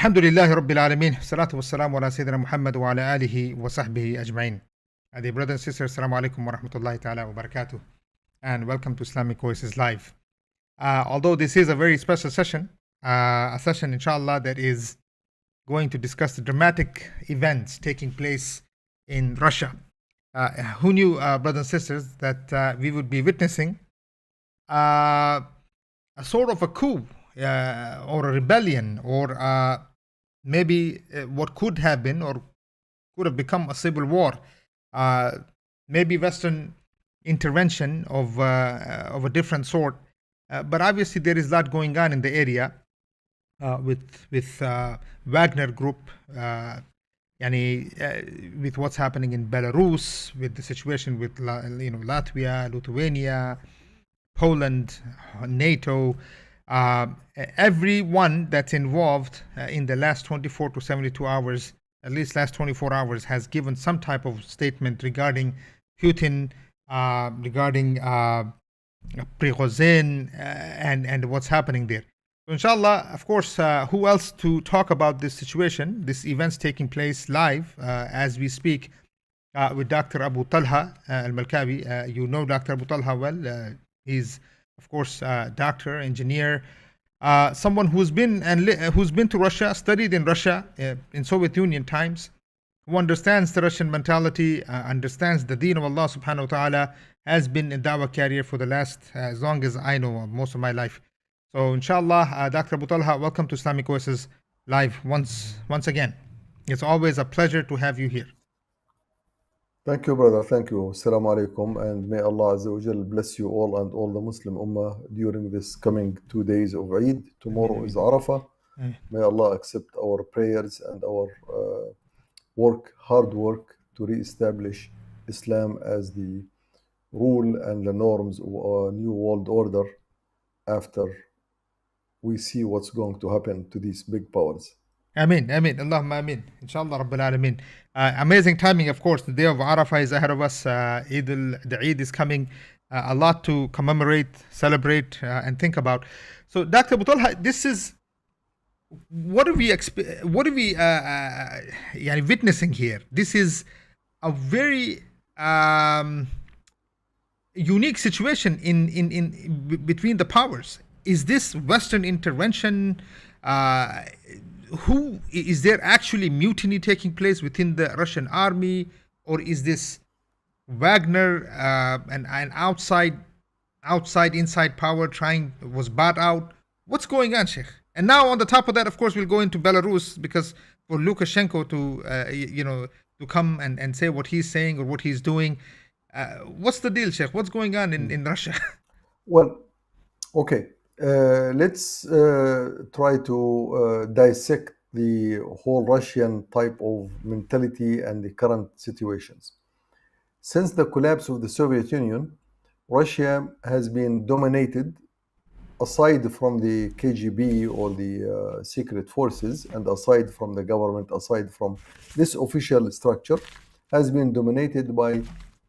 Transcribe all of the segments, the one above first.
الحمد لله رب العالمين الصلاة والسلام على سيدنا محمد وعلى آله وصحبه أجمعين. Dear brothers and sisters, Assalamu alaikum wa rahmatullahi ta'ala wa barakatuh, and welcome to Islamic Oasis Live. Although this is a very special session, a session inshallah that is going to discuss the dramatic events taking place in Russia. Who knew, brothers and sisters, that we would be witnessing a sort of a coup or a rebellion, or maybe what could have been or could have become a civil war, maybe Western intervention of a different sort. But obviously there is a lot going on in the area with Wagner group, with what's happening in Belarus, with the situation with Latvia, Lithuania, Poland, NATO. Everyone that's involved in the last 24 to 72 hours, at least last 24 hours, has given some type of statement regarding Putin, regarding Prigozhin, and what's happening there. So inshallah, of course, who else to talk about this situation, this events taking place live as we speak, with Dr. Abu Talha al-Malkawi. You know Dr. Abu Talha well. He's, of course, doctor, engineer, someone who's been to Russia, studied in Russia in Soviet Union times, who understands the Russian mentality, understands the deen of Allah subhanahu wa ta'ala, has been a dawah carrier for the last, as long as I know, most of my life. So inshallah, Dr. Abu Talha, welcome to Islamic Oasis Live once again. It's always a pleasure to have you here. Thank you, brother. Thank you. Assalamu alaikum. And may Allah Azza wa Jal bless you all and all the Muslim Ummah during this coming 2 days of Eid. Tomorrow is Arafah. May Allah accept our prayers and our hard work to re-establish Islam as the rule and the norms of our new world order after we see what's going to happen to these big powers. Ameen, Ameen, Allahumma Ameen, Inshallah Rabbil Alameen. Amazing timing, of course. The day of Arafah is ahead of us. The Eid is coming. A lot to commemorate, celebrate, and think about. So, Dr. Abu Talha, this is what are we witnessing here? This is a very unique situation in between the powers. Is this Western intervention? Who is there actually mutiny taking place within the Russian army, or is this Wagner and inside power was bought out? What's going on, Sheikh? And now on the top of that, of course, we'll go into Belarus, because for Lukashenko to come and say what he's saying or what he's doing, what's the deal, Sheikh? What's going on in Russia? Well, okay. Let's try to dissect the whole Russian type of mentality and the current situations. Since the collapse of the Soviet Union, Russia has been dominated, aside from the KGB or the secret forces, and aside from the government, aside from this official structure, has been dominated by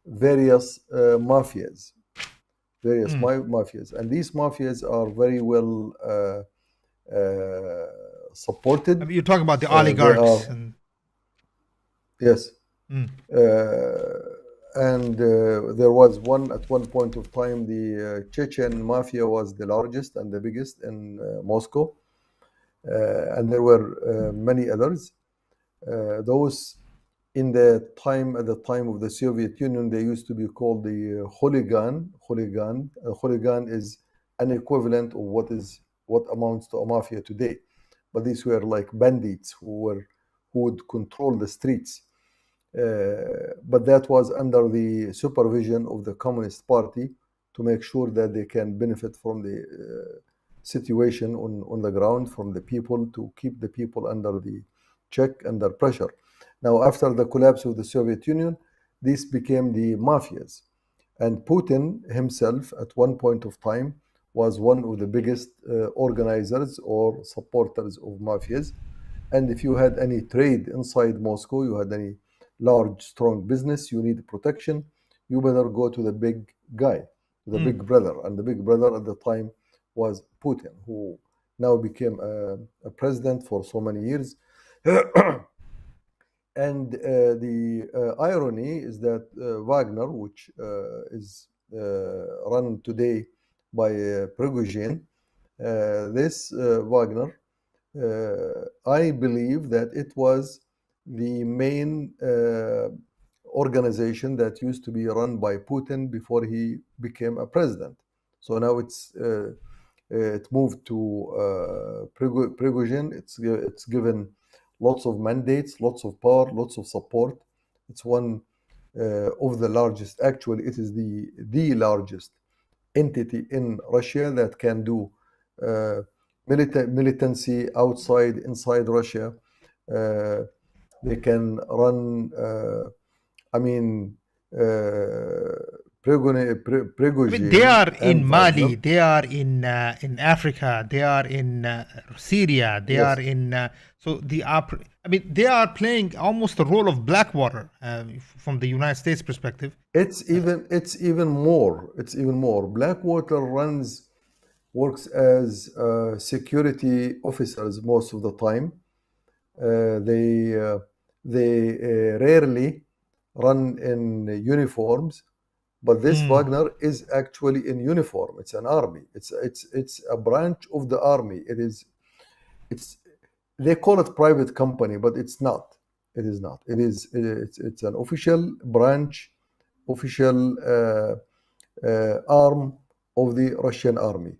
various mafias. Mafias, and these mafias are very well supported. I mean, you're talking about the oligarchs. Yes. And there was at one point of time, the Chechen mafia was the largest and the biggest in Moscow, and there were many others. Those at the time of the Soviet Union, they used to be called the hooligan. Hooligan is an equivalent of what amounts to a mafia today, but these were like bandits who would control the streets. But that was under the supervision of the Communist Party to make sure that they can benefit from the situation on the ground, from the people, to keep the people under the check, under pressure. Now, after the collapse of the Soviet Union, this became the mafias. And Putin himself, at one point of time, was one of the biggest organizers or supporters of mafias. And if you had any trade inside Moscow, you had any large, strong business, you need protection, you better go to the big guy, the big brother. And the big brother at the time was Putin, who now became a president for so many years. And the irony is that Wagner, which is run today by Prigozhin, this Wagner, I believe that it was the main organization that used to be run by Putin before he became a president. So now it moved to Prigozhin. It's given lots of mandates, lots of power, lots of support. It's one of the largest. Actually, it is the largest entity in Russia that can do militancy outside, inside Russia. They can run. I mean, Prigozhin. They are in and Mali, Wagner. they are in Africa, they are in Syria, they Yes. are in. So they are playing almost the role of Blackwater from the United States perspective. It's even more. It's even more. Blackwater works as security officers most of the time. They rarely run in uniforms, but this Wagner is actually in uniform. It's an army. It's a branch of the army. It's they call it private company, but it's not. It is not. It's an official branch, official arm of the Russian army.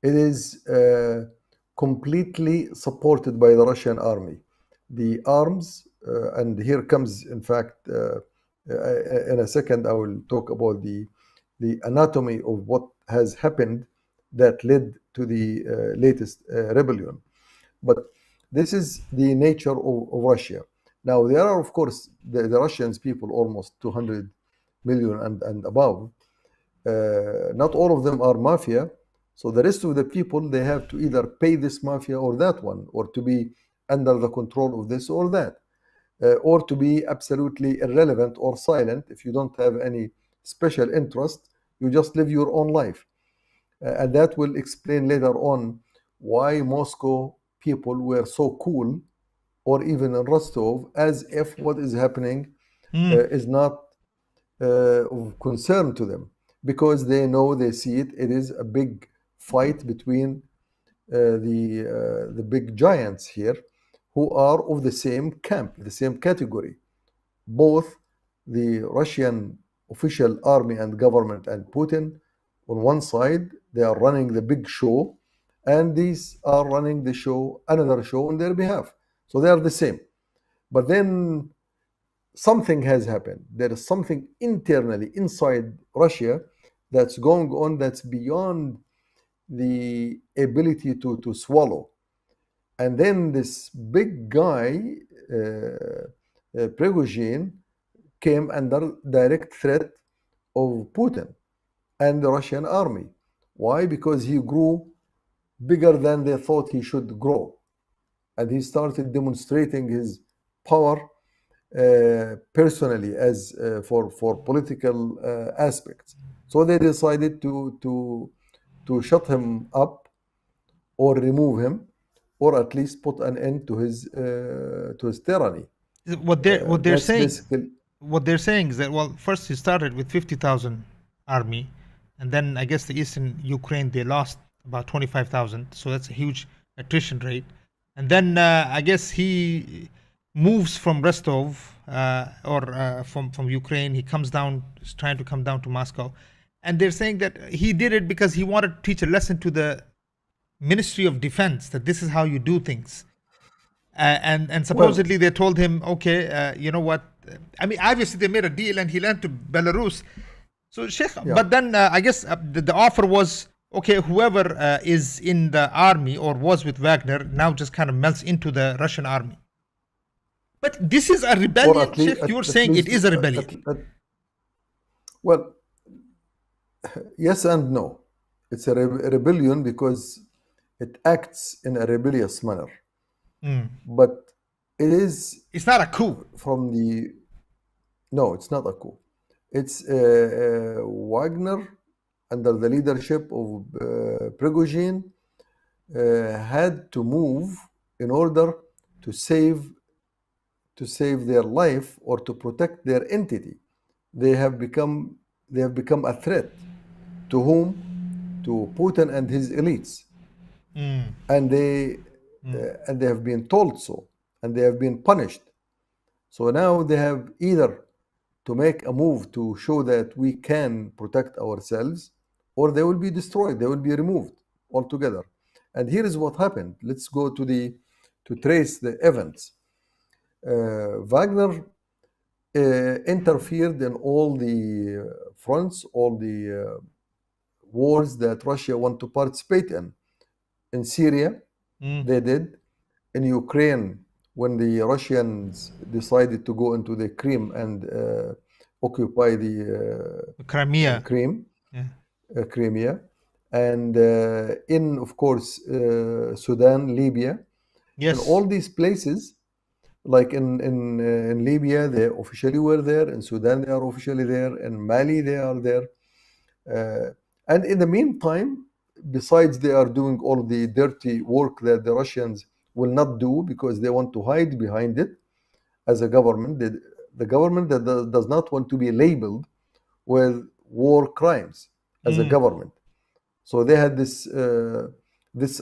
It is completely supported by the Russian army. The arms, and here comes, in fact, in a second, I will talk about the anatomy of what has happened that led to the latest rebellion. But this is the nature of Russia. Now, there are, of course, the Russians people, almost 200 million and above. Not all of them are mafia. So the rest of the people, they have to either pay this mafia or that one, or to be under the control of this or that, or to be absolutely irrelevant or silent. If you don't have any special interest, you just live your own life. And that will explain later on why Moscow people were so cool, or even in Rostov, as if what is happening is not of concern to them, because they know, they see it. It is a big fight between the big giants here, who are of the same camp, the same category. Both the Russian official army and government and Putin, on one side, they are running the big show, and these are running the show, another show on their behalf. So they are the same. But then something has happened. There is something internally inside Russia that's going on that's beyond the ability to swallow. And then this big guy, Prigozhin, came under direct threat of Putin and the Russian army. Why? Because he grew bigger than they thought he should grow. And he started demonstrating his power personally, as for political aspects. So they decided to shut him up, or remove him, or at least put an end to his tyranny. What they're That's saying, basically. what they're saying is that, well, first he started with 50,000 army, and then I guess the eastern Ukraine, they lost about 25,000, so that's a huge attrition rate. And then I guess he moves from Rostov from Ukraine. He comes down, is trying to come down to Moscow, and they're saying that he did it because he wanted to teach a lesson to the Ministry of Defense, that this is how you do things. And Well, supposedly they told him, okay, you know what? I mean, obviously they made a deal, and he went to Belarus. So Sheikh, yeah. but then I guess the offer was, okay, whoever is in the army or was with Wagner now just kind of melts into the Russian army. But this is a Or rebellion, at least, Sheikh. You're saying it is a rebellion. well, yes and no. It's a rebellion because it acts in a rebellious manner. But it is It's not a coup. from the... No, it's not a coup. It's Wagner, under the leadership of Prigozhin, had to move in order to save their life or to protect their entity. They have become a threat to whom? To Putin and his elites, and they have been told so, and they have been punished. So now they have either to make a move to show that we can protect ourselves, or they will be destroyed, they will be removed altogether. And here is what happened. Let's go to trace the events. Wagner interfered in all the fronts, all the wars that Russia want to participate in. In Syria, they did. In Ukraine, when the Russians decided to go into the Crimea and occupy the Crimea. Crimea, and in, of course, Sudan, Libya, Yes. and all these places, like in Libya, they officially were there. In Sudan, they are officially there. In Mali, they are there. And in the meantime, besides they are doing all the dirty work that the Russians will not do because they want to hide behind it as a government, the government that does not want to be labeled with war crimes as a government. So they had this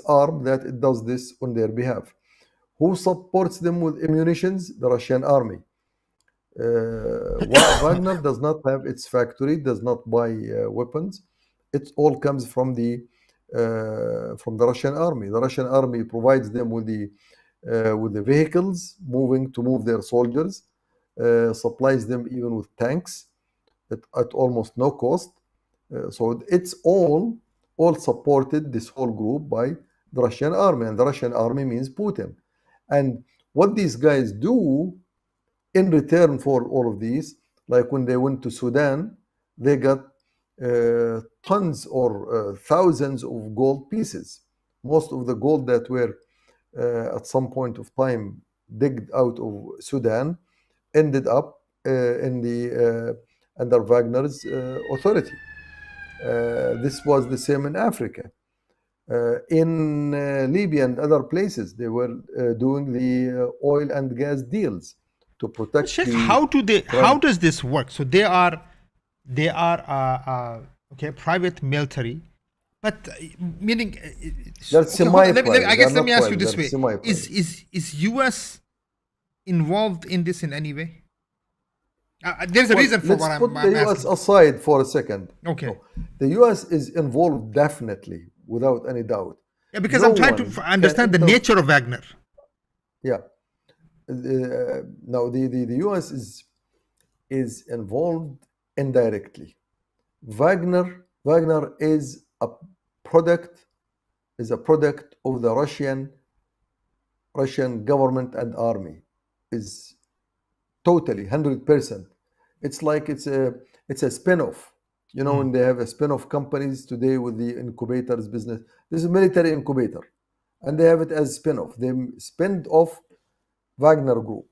arm that it does this on their behalf. Who supports them with ammunitions? The Russian army. Wagner does not have its factory, does not buy weapons. It all comes from the Russian army. The Russian army provides them with the vehicles to move their soldiers, supplies them even with tanks at almost no cost. So it's all supported, this whole group, by the Russian army, and the Russian army means Putin. And what these guys do in return for all of these, like when they went to Sudan, they got tons or thousands of gold pieces. Most of the gold that were at some point of time digged out of Sudan ended up under Wagner's authority. This was the same in Africa. In Libya and other places, they were doing the oil and gas deals to protect. Sheikh, how does this work? So they are okay, private military, but meaning they're semi-private. I guess let me ask you They're this way: is US involved in this in any way? There's a reason for what I'm asking. Let's put the US aside for a second. Okay. No, the US is involved definitely, without any doubt. Yeah, because I'm trying to understand the nature of Wagner. Yeah. Now the US is involved indirectly. Wagner is a product of the Russian government and army. Is totally 100%. It's like it's a spin-off. You know, when they have a spin-off companies today with the incubators business, this is a military incubator, and they have it as spin-off. They spin off Wagner Group.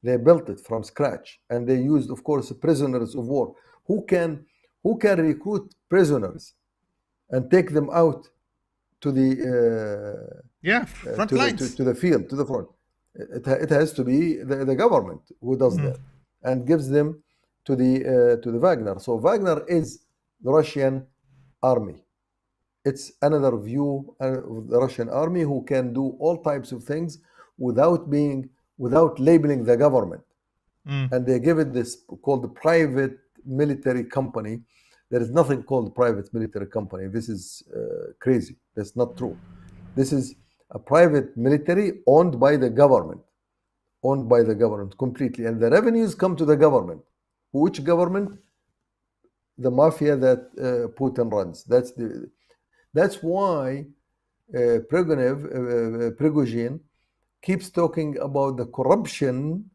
They built it from scratch, and they used, of course, prisoners of war. Who can recruit prisoners and take them out to the front lines, to the field, to the front? It has to be the government who does that and gives them to the Wagner. So Wagner is the Russian army. It's another view of the Russian army who can do all types of things without labeling the government. And they give it this called the private military company. There is nothing called private military company. This is crazy. That's not true. This is a private military owned by the government completely, and the revenues come to the government. Which government? The mafia that Putin runs. That's why Prigozhin keeps talking about the corruption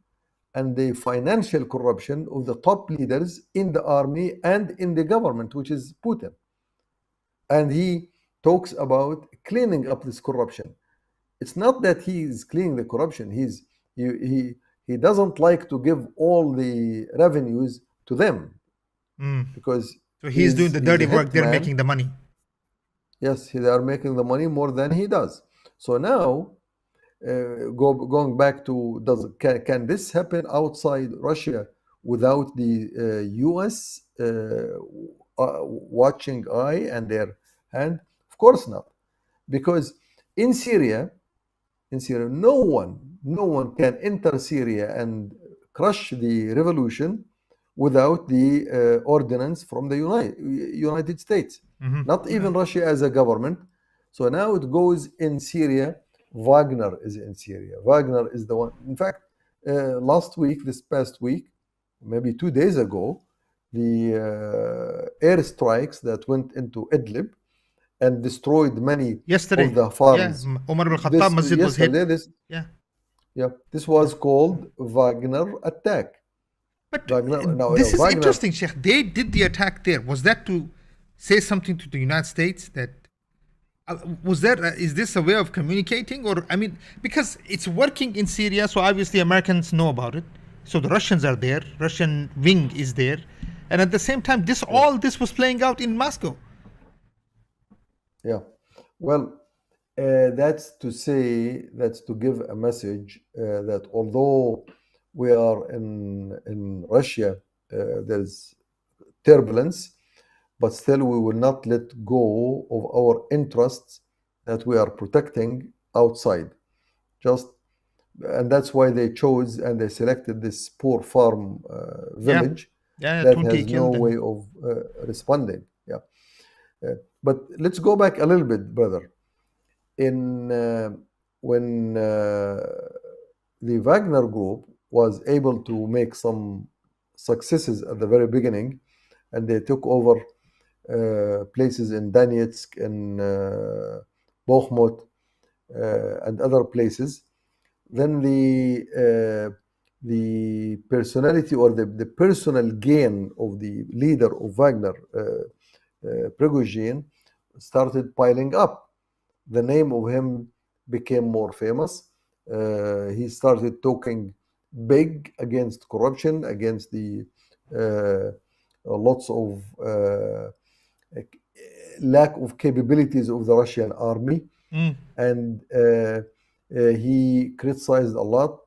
and the financial corruption of the top leaders in the army and in the government, which is Putin. And he talks about cleaning up this corruption. It's not that he is cleaning the corruption. He doesn't like to give all the revenues to them because so he's doing the dirty work. They're hitman. making the money. Yes, they are making the money more than he does. So now, going back to can this happen outside Russia without the U.S. Watching eye and their hand? Of course not, because in Syria, no one can enter Syria and crush the revolution without the ordinance from the United States. Not even Russia as a government. So now it goes in Syria. Wagner is in Syria. Wagner is the one. In fact, this past week, maybe 2 days ago, the airstrikes that went into Idlib and destroyed many yesterday of the farms. Yeah, Umar ibn Khattab Masjid was hit. This was called Wagner attack. But this is interesting, Sheikh. They did the attack there. Was that to say something to the United States that is this a way of communicating, or because it's working in Syria, so obviously Americans know about it. So the Russians are there, Russian wing is there, and at the same time, all this was playing out in Moscow. Yeah, well, that's to give a message that although we are in Russia, there's turbulence, but still we will not let go of our interests that we are protecting outside. And that's why they chose and they selected this poor farm village that has no way of responding. But let's go back a little bit, brother. When the Wagner group was able to make some successes at the very beginning, and they took over places in Donetsk and Bakhmut and other places, then the personality or the personal gain of the leader of Wagner, Prigozhin, started piling up. The name of him became more famous. He started talking big against corruption, against the lots of lack of capabilities of the Russian army. And he criticized a lot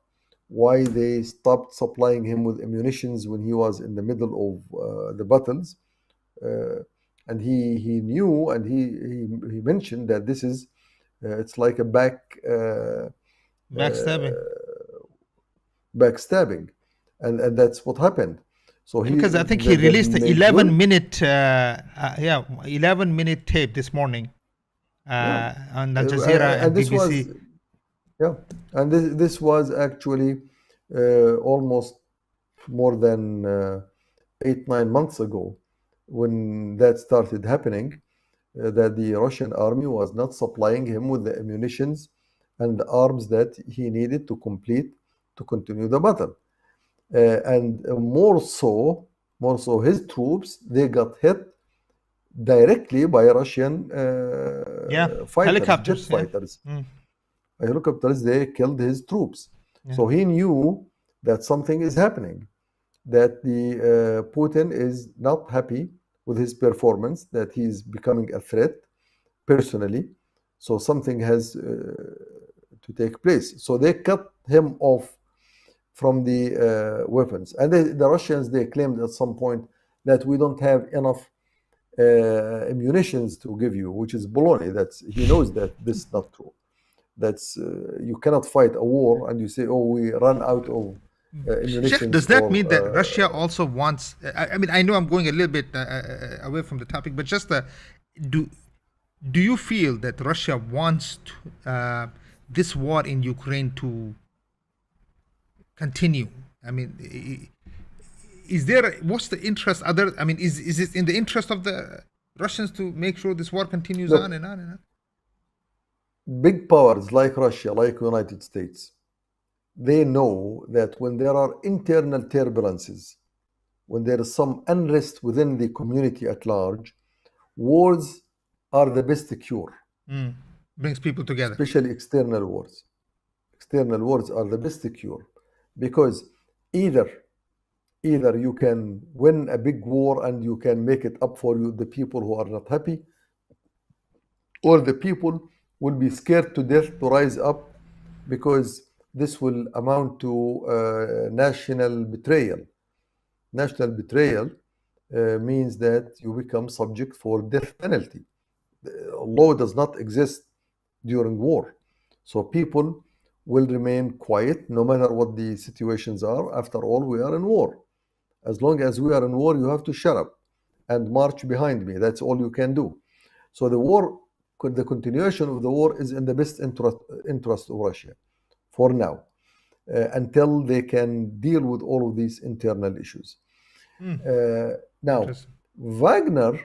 why they stopped supplying him with ammunitions when he was in the middle of the battles. And he knew, and he mentioned that this is it's like a backstabbing, and that's what happened. So because I think he released an 11-minute 11-minute tape this morning on Al Jazeera and BBC. And this was actually almost more than 8-9 months ago when that started happening, that the Russian army was not supplying him with the ammunitions and the arms that he needed to continue the battle. And more so his troops, they got hit directly by Russian helicopters, jet fighters. Helicopters, they killed his troops. So he knew that something is happening, that the Putin is not happy with his performance, that he's becoming a threat personally. So something has to take place. So they cut him off from the weapons. And the Russians, they claimed at some point that we don't have enough munitions to give you, which is baloney. He knows that this is not true. That's you cannot fight a war and you say, oh, we run out of ammunition. Sheikh, does that mean that Russia also wants? I mean, I know I'm going a little bit away from the topic, but just do you feel that Russia wants this war in Ukraine to continue? I mean, is there, what's the interest? I mean, is it in the interest of the Russians to make sure this war continues on and on and on? Big powers like Russia, like United States, they know that when there are internal turbulences, when there is some unrest within the community at large, wars are the best cure. Brings people together. Especially external wars. External wars are the best cure because either you can win a big war and you can make it up for you, the people who are not happy, or the people will be scared to death to rise up because this will amount to national betrayal. National betrayal means that you become subject for death penalty. Law does not exist during war. So people will remain quiet no matter what the situations are. After all, we are in war. As long as we are in war, you have to shut up and march behind me. That's all you can do. So the continuation of the war is in the best interest of Russia for now, until they can deal with all of these internal issues. Now, Wagner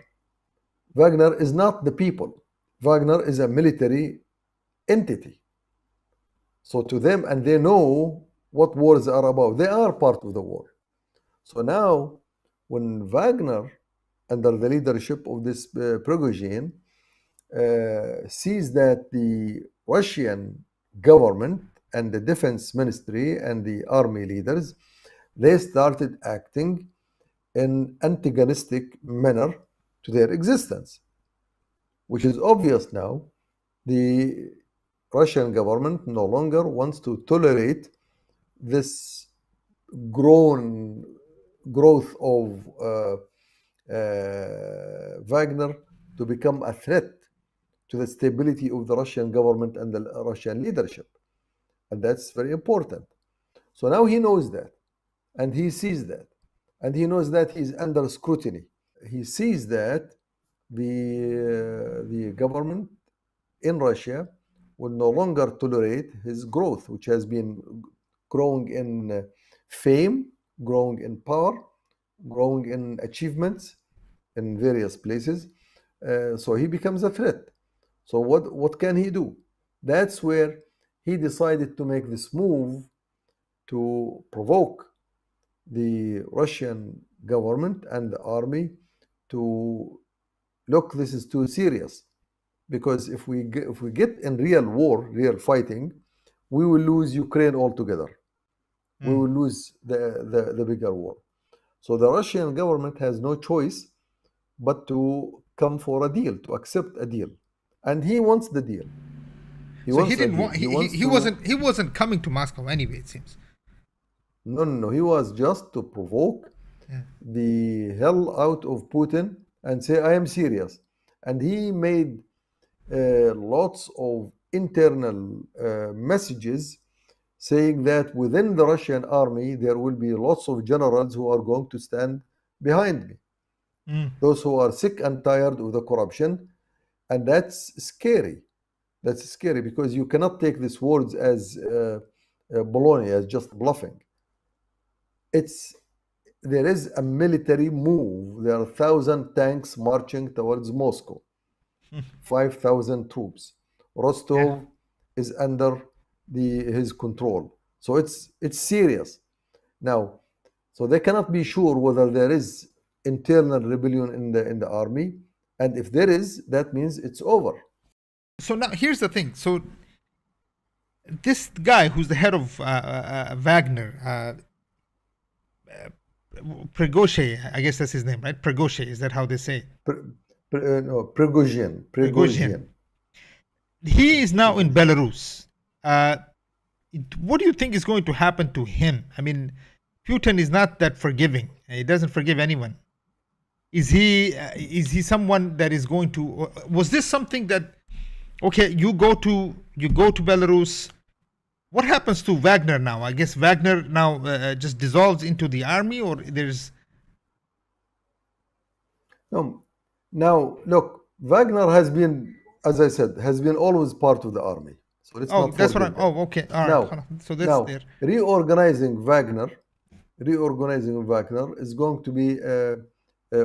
is not the people. Wagner is a military entity. So to them, and they know what wars are about. They are part of the war. So now, when Wagner, under the leadership of this Prigozhin, sees that the Russian government and the defense ministry and the army leaders, they started acting in antagonistic manner to their existence, which is obvious now. The Russian government no longer wants to tolerate this growth of Wagner to become a threat to the stability of the Russian government and the Russian leadership. And that's very important. So now he knows that, and he sees that, and he knows that he's under scrutiny. He sees that the government in Russia will no longer tolerate his growth, which has been growing in fame, growing in power, growing in achievements in various places. So he becomes a threat. So what can he do? That's where he decided to make this move to provoke the Russian government and the army to look, this is too serious. Because if we get in real war, real fighting, we will lose Ukraine altogether. We will lose the bigger war. So the Russian government has no choice but to come for a deal, to accept a deal, and he wants the deal. He wasn't coming to Moscow anyway, it seems. No. He was just to provoke the hell out of Putin and say, I am serious. And he made lots of internal messages saying that within the Russian army there will be lots of generals who are going to stand behind me. Those who are sick and tired of the corruption. And that's scary. That's scary because you cannot take these words as baloney, as just bluffing. There is a military move. There are 1,000 tanks marching towards Moscow. 5,000 troops. Rostov is under his control. So it's serious. Now, so they cannot be sure whether there is internal rebellion in the army, and if there is, that means it's over. So now here's the thing. So this guy who's the head of Wagner, Prigozhin, I guess that's his name, right? Prigozhin, is that how they say it? No, Prigozhin. He is now in Belarus. what do you think is going to happen to him? I mean, Putin is not that forgiving. He doesn't forgive anyone. Is he someone that is going to? Was this something that? Okay, you go to Belarus. What happens to Wagner now? I guess Wagner now just dissolves into the army, or there's. No. Now, look, Wagner has been, as I said, has been always part of the army. So let's Oh, not that's what forget I'm. that. Oh, okay, all right. Now, Hold on. So that's there. reorganizing Wagner is going to be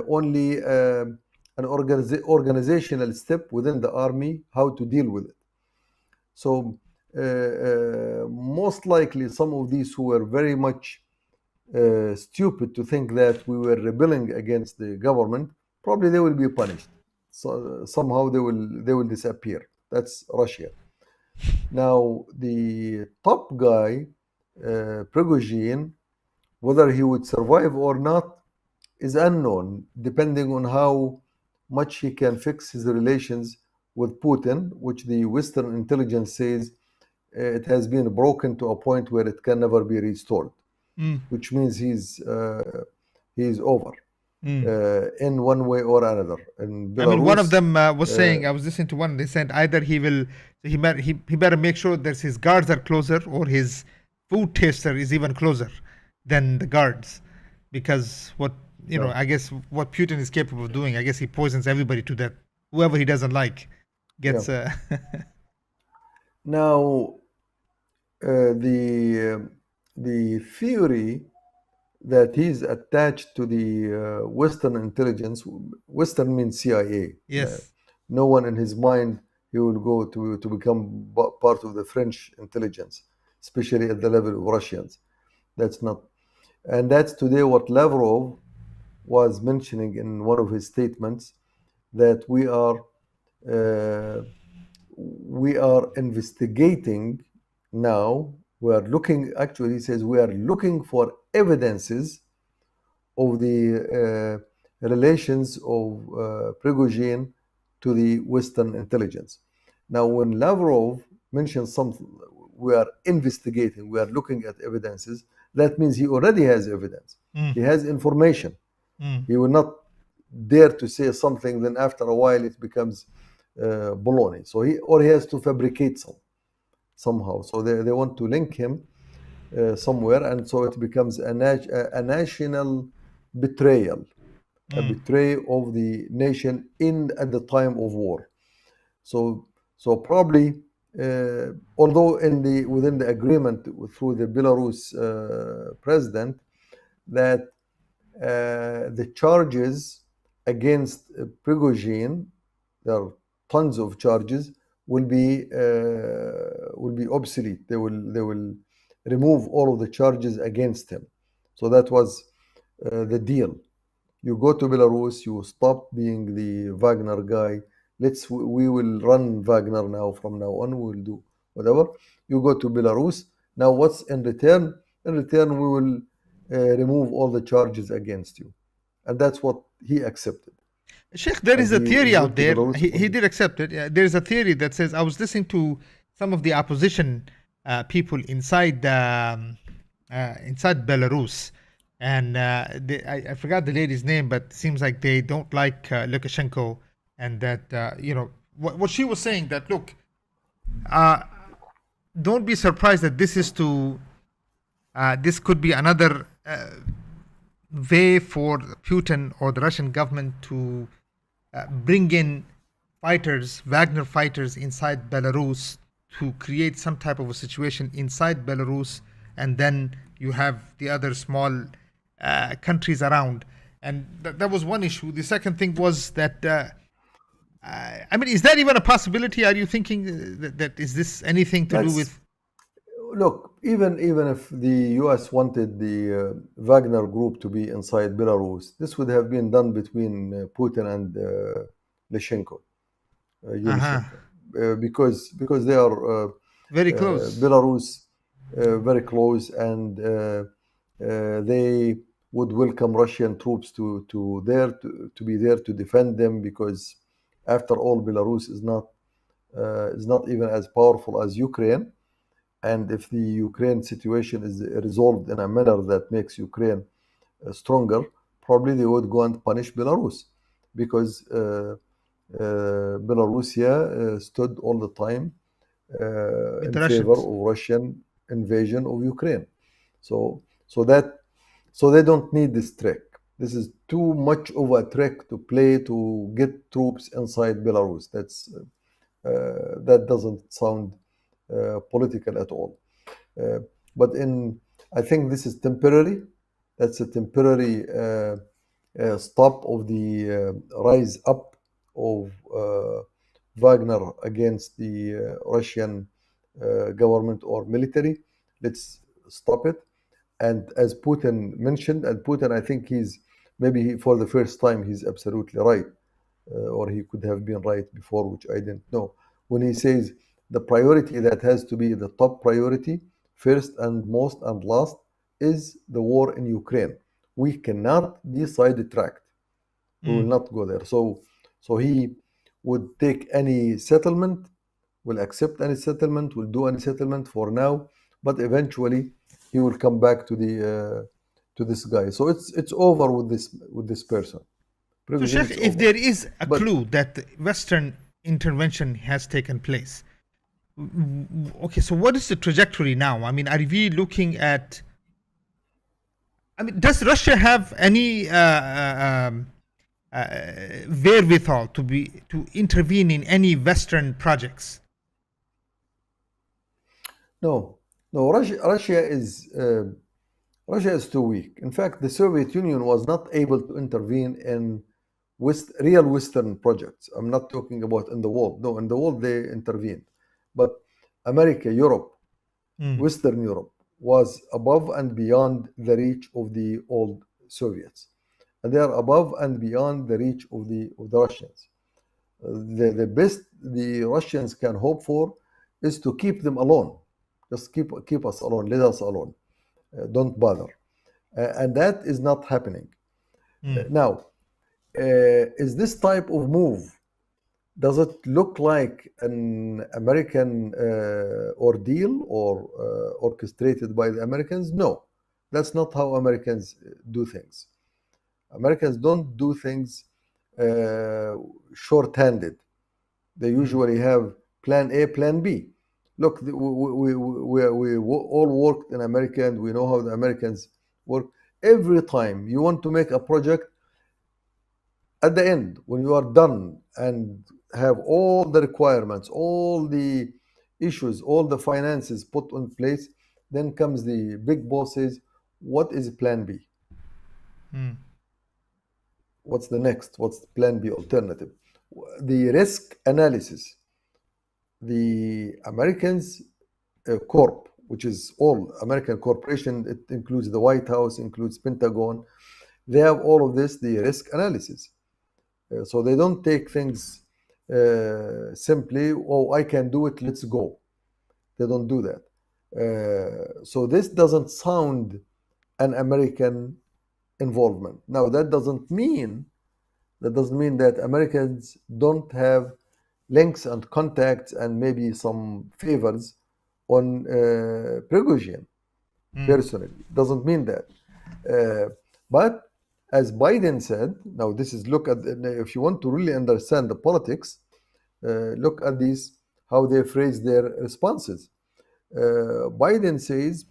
only an organizational step within the army, how to deal with it. So most likely some of these who were very much stupid to think that we were rebelling against the government, probably they will be punished. So somehow they will disappear. That's Russia. Now the top guy, Prigozhin, whether he would survive or not is unknown, depending on how much he can fix his relations with Putin, which the Western intelligence says it has been broken to a point where it can never be restored, which means he's over in one way or another. In I mean, one of Belarus, them was saying, I was listening to one. They said either he better make sure that his guards are closer, or his food taster is even closer than the guards, because yeah. I guess what Putin is capable of doing. I guess he poisons everybody to death. Whoever he doesn't like gets. Now, the theory that he's attached to the Western intelligence. Western means CIA. Yes. No one in his mind he will go to become part of the French intelligence, especially at the level of Russians. That's not, and that's today what Lavrov was mentioning in one of his statements, that we are investigating now. We are looking. Actually, he says we are looking for evidences of the relations of Prigozhin to the Western intelligence. Now, when Lavrov mentions something, we are investigating, we are looking at evidences, that means he already has evidence. He has information. He will not dare to say something, then after a while it becomes baloney. So he has to fabricate somehow. So they want to link him somewhere, and so it becomes a national betrayal, a betrayal of the nation at the time of war. So probably, although within the agreement through the Belarus president, that the charges against Prigozhin, there are tons of charges, will be obsolete. They will remove all of the charges against him. So that was the deal. You go to Belarus, you stop being the Wagner guy. We will run Wagner now from now on. We will do whatever. You go to Belarus. Now what's in return? In return, we will remove all the charges against you. And that's what he accepted. Sheikh, there And is a he theory out went to there. Belarus. He did accept it. There's a theory that says, I was listening to some of the opposition people inside Belarus, and I forgot the lady's name, but it seems like they don't like Lukashenko, and that what she was saying, that look, don't be surprised that this could be another way for Putin or the Russian government to bring in fighters, Wagner fighters inside Belarus, to create some type of a situation inside Belarus, and then you have the other small countries around. And that was one issue. The second thing was that, I mean, is that even a possibility? Are you thinking that is this anything to do with? Look, even if the U.S. wanted the Wagner group to be inside Belarus, this would have been done between Putin and Yushchenko, because they are Very close. Belarus, very close, and they would welcome Russian troops to be there to defend them, because after all, Belarus is not even as powerful as Ukraine. and if the Ukraine situation is resolved in a manner that makes Ukraine stronger, probably they would go and punish Belarus, because Belarusia stood all the time with in the favor Russians. of Russian invasion of Ukraine. So so they don't need this trick. This is too much of a trick to play to get troops inside Belarus. That doesn't sound political at all. Uh, but I think this is temporary. That's a temporary stop of the rise up of Wagner against the Russian government or military. Let's stop it. And as Putin mentioned, and Putin, I think for the first time, he's absolutely right, or he could have been right before, which I didn't know, when he says the priority that has to be the top priority, first and most and last, is the war in Ukraine. We cannot be sidetracked. We will not go there. So he would take any settlement, will accept any settlement, will do any settlement for now, but eventually he will come back to this guy. So it's over with this person. So, Prigozhin, Sheikh, it's if over. there is a But clue that Western intervention has taken place, okay, so what is the trajectory now? I mean, are we looking at? I mean, does Russia have any wherewithal to intervene in any Western projects? no, no, Russia is too weak. In fact, the Soviet Union was not able to intervene in real Western projects. I'm not talking about in the world. No, in the world they intervened. But America, Europe, Western Europe was above and beyond the reach of the old Soviets. And they are above and beyond the reach of the Russians. The best the Russians can hope for is to keep them alone. Just keep us alone, let us alone. Don't bother. And that is not happening. Now, is this type of move, does it look like an American ordeal or orchestrated by the Americans? No, that's not how Americans do things. Americans don't do things short-handed. They usually have plan A, plan B. Look, we all worked in America and we know how the Americans work. Every time you want to make a project, at the end, when you are done and have all the requirements, all the issues, all the finances put in place, then comes the big boss says, what is plan B? What's the next? What's the plan B alternative? The risk analysis. The Americans Corp, which is all American corporation, it includes the White House, includes Pentagon. They have all of this, the risk analysis. So they don't take things simply, oh, I can do it, let's go. They don't do that. So this doesn't sound an American involvement. Now that doesn't mean that Americans don't have links and contacts and maybe some favors on Prigozhin personally. Doesn't mean that. But as Biden said, now this is look at if you want to really understand the politics, look at these how they phrase their responses. Biden says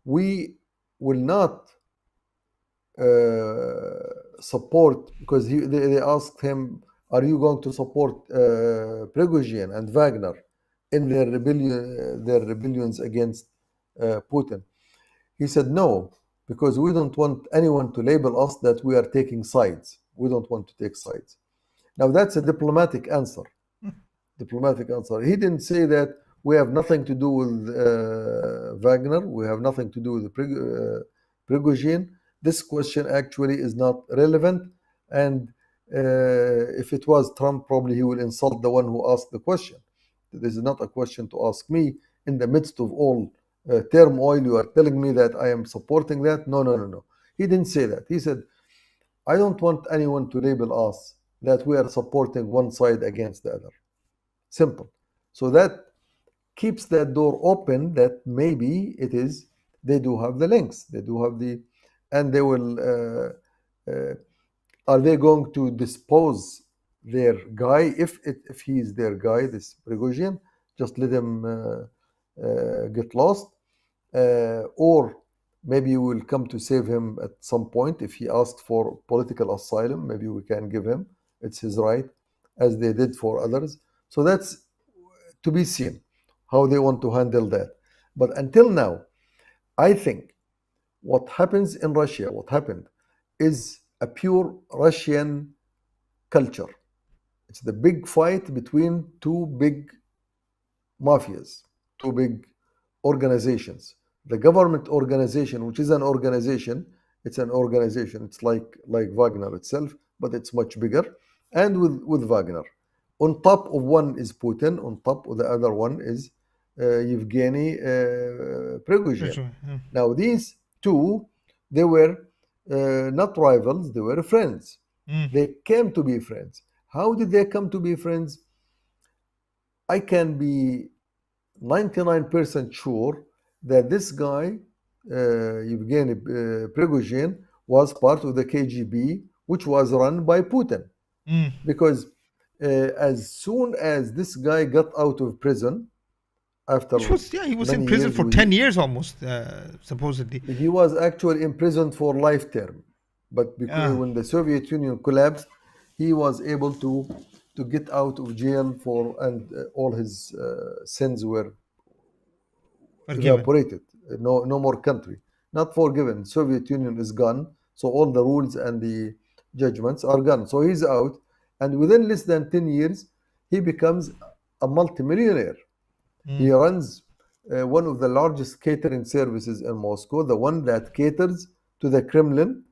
we will not support, because they asked him, are you going to support Prigozhin and Wagner in their rebellions against Putin? He said no, because we don't want anyone to label us that we are taking sides. We don't want to take sides. Now that's a diplomatic answer. Diplomatic answer. He didn't say that we have nothing to do with Wagner. We have nothing to do with Prigozhin. This question actually is not relevant. And if it was Trump, probably he will insult the one who asked the question. This is not a question to ask me in the midst of all turmoil. You are telling me that I am supporting that? No, no, no, no. He didn't say that. He said, I don't want anyone to label us that we are supporting one side against the other. Simple. So that keeps that door open that maybe they do have the links, they do have and they will. Are they going to dispose their guy if he is their guy, this Prigozhin? Just let him get lost, or maybe we will come to save him at some point if he asked for political asylum. Maybe we can give him. It's his right, as they did for others. So that's to be seen how they want to handle that. But until now, I think what happens in Russia, what happened, is a pure Russian culture. It's the big fight between two big mafias, two big organizations. The government organization, which is an organization, it's an organization. It's like Wagner itself, but it's much bigger. And with Wagner, on top of one is Putin. On top of the other one is Yevgeny Prigozhin. Now these two, they were not rivals. They were friends. They came to be friends. How did they come to be friends? I can be 99% sure that this guy, Yevgeny Prigozhin, was part of the KGB, which was run by Putin. Because as soon as this guy got out of prison, after he was in prison for 10 years almost, supposedly. He was actually imprisoned for life term. But because when the Soviet Union collapsed, he was able to get out of jail and all his sins were evaporated. No more country. Not forgiven. Soviet Union is gone. So all the rules and the judgments are gone. So he's out. And within less than 10 years, he becomes a multimillionaire. He runs one of the largest catering services in Moscow, the one that caters to the Kremlin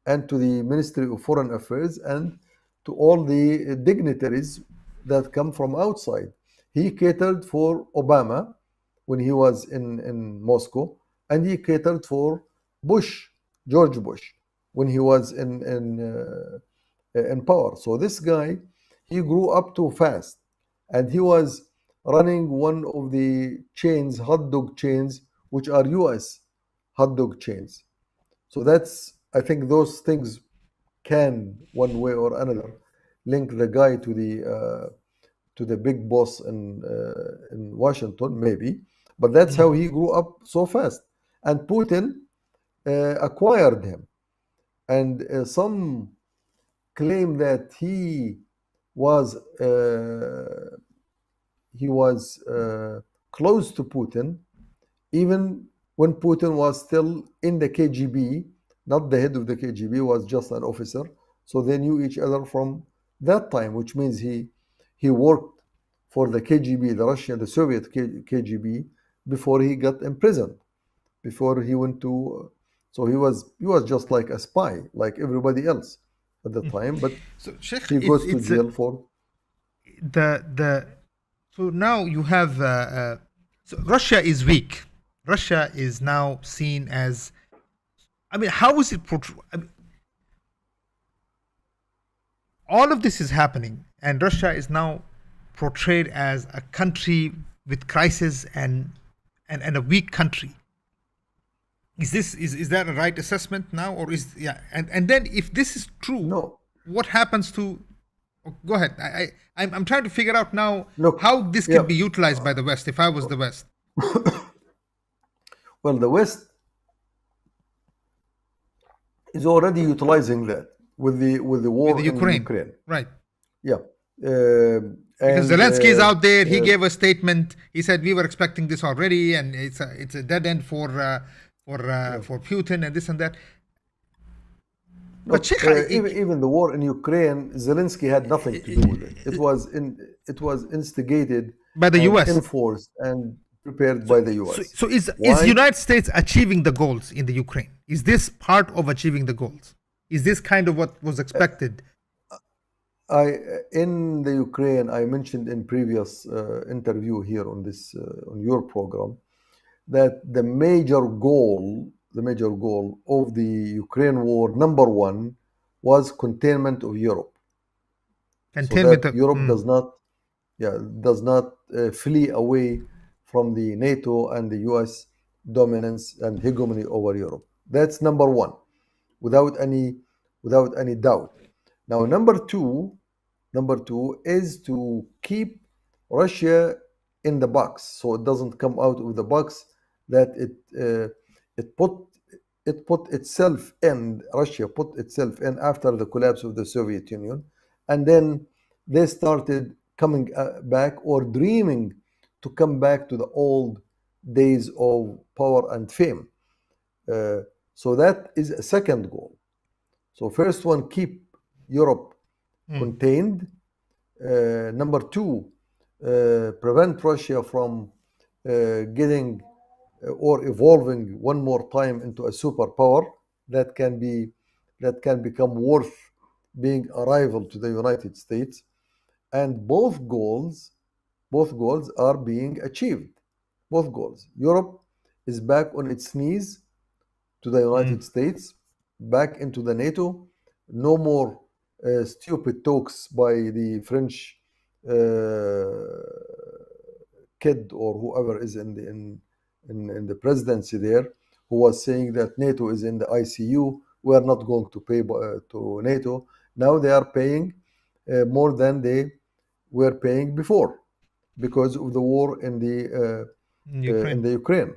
and to the Ministry of Foreign Affairs and to all the dignitaries that come from outside. He catered for Obama when he was in Moscow, and he catered for George Bush, when he was in power. So this guy, he grew up too fast, and he was running one of the chains, hot dog chains, which are U.S. hot dog chains. So I think those things can, one way or another, link the guy to the big boss in Washington, maybe. But that's how he grew up so fast. And Putin acquired him. And some claim that he was close to Putin, even when Putin was still in the KGB, not the head of the KGB, was just an officer. So they knew each other from that time, which means he worked for the KGB, the Soviet KGB, before he got imprisoned, before he went to. So he was just like a spy, like everybody else at the time. But so, Sheikh, he goes to jail for the. So now you have. So Russia is weak. Russia is now seen as. I mean, how is it portrayed? All of this is happening, and Russia is now portrayed as a country with crisis and a weak country. Is that a right assessment now, or and then if this is true, no. What happens to? Go ahead. I'm trying to figure out now how this can be utilized by the West. If I was the West, well, the West is already utilizing that with the war in Ukraine. Right. Yeah. Because Zelensky is out there. He gave a statement. He said we were expecting this already, and it's a dead end for Putin and this and that. But even the war in Ukraine, Zelensky had nothing to do with it. It was instigated by the U.S., enforced and prepared by the U.S. So is United States achieving the goals in the Ukraine? Is this part of achieving the goals? Is this kind of what was expected? In the Ukraine, I mentioned in previous interview here on this on your program that the major goal of the Ukraine war, number one, was containment of Europe. Containment so that Europe does not flee away from the NATO and the US dominance and hegemony over Europe. That's number one, without any doubt. Now, number two is to keep Russia in the box, so it doesn't come out of the box that it put itself in. Russia put itself in after the collapse of the Soviet Union, and then they started coming back or dreaming to come back to the old days of power and fame. So that is a second goal. So first one, keep Europe contained. Number two, prevent Russia from getting or evolving one more time into a superpower that can become worth being a rival to the United States. And both goals are being achieved. Both goals. Europe is back on its knees to the United States, back into the NATO. No more stupid talks by the French kid or whoever is in the presidency there, who was saying that NATO is in the ICU. We are not going to pay to NATO. Now they are paying more than they were paying before because of the war in the Ukraine.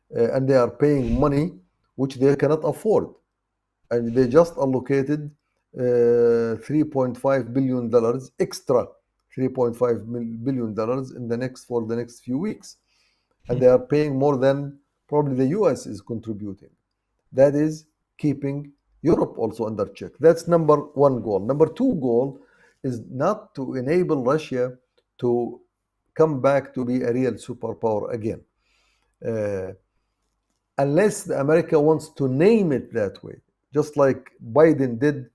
And they are paying money which they cannot afford. And they just allocated $3.5 billion extra, $3.5 billion for the next few weeks. And they are paying more than probably the US is contributing. That is keeping Europe also under check. That's number one goal. Number two goal is not to enable Russia to come back to be a real superpower again. Unless America wants to name it that way, just like Biden did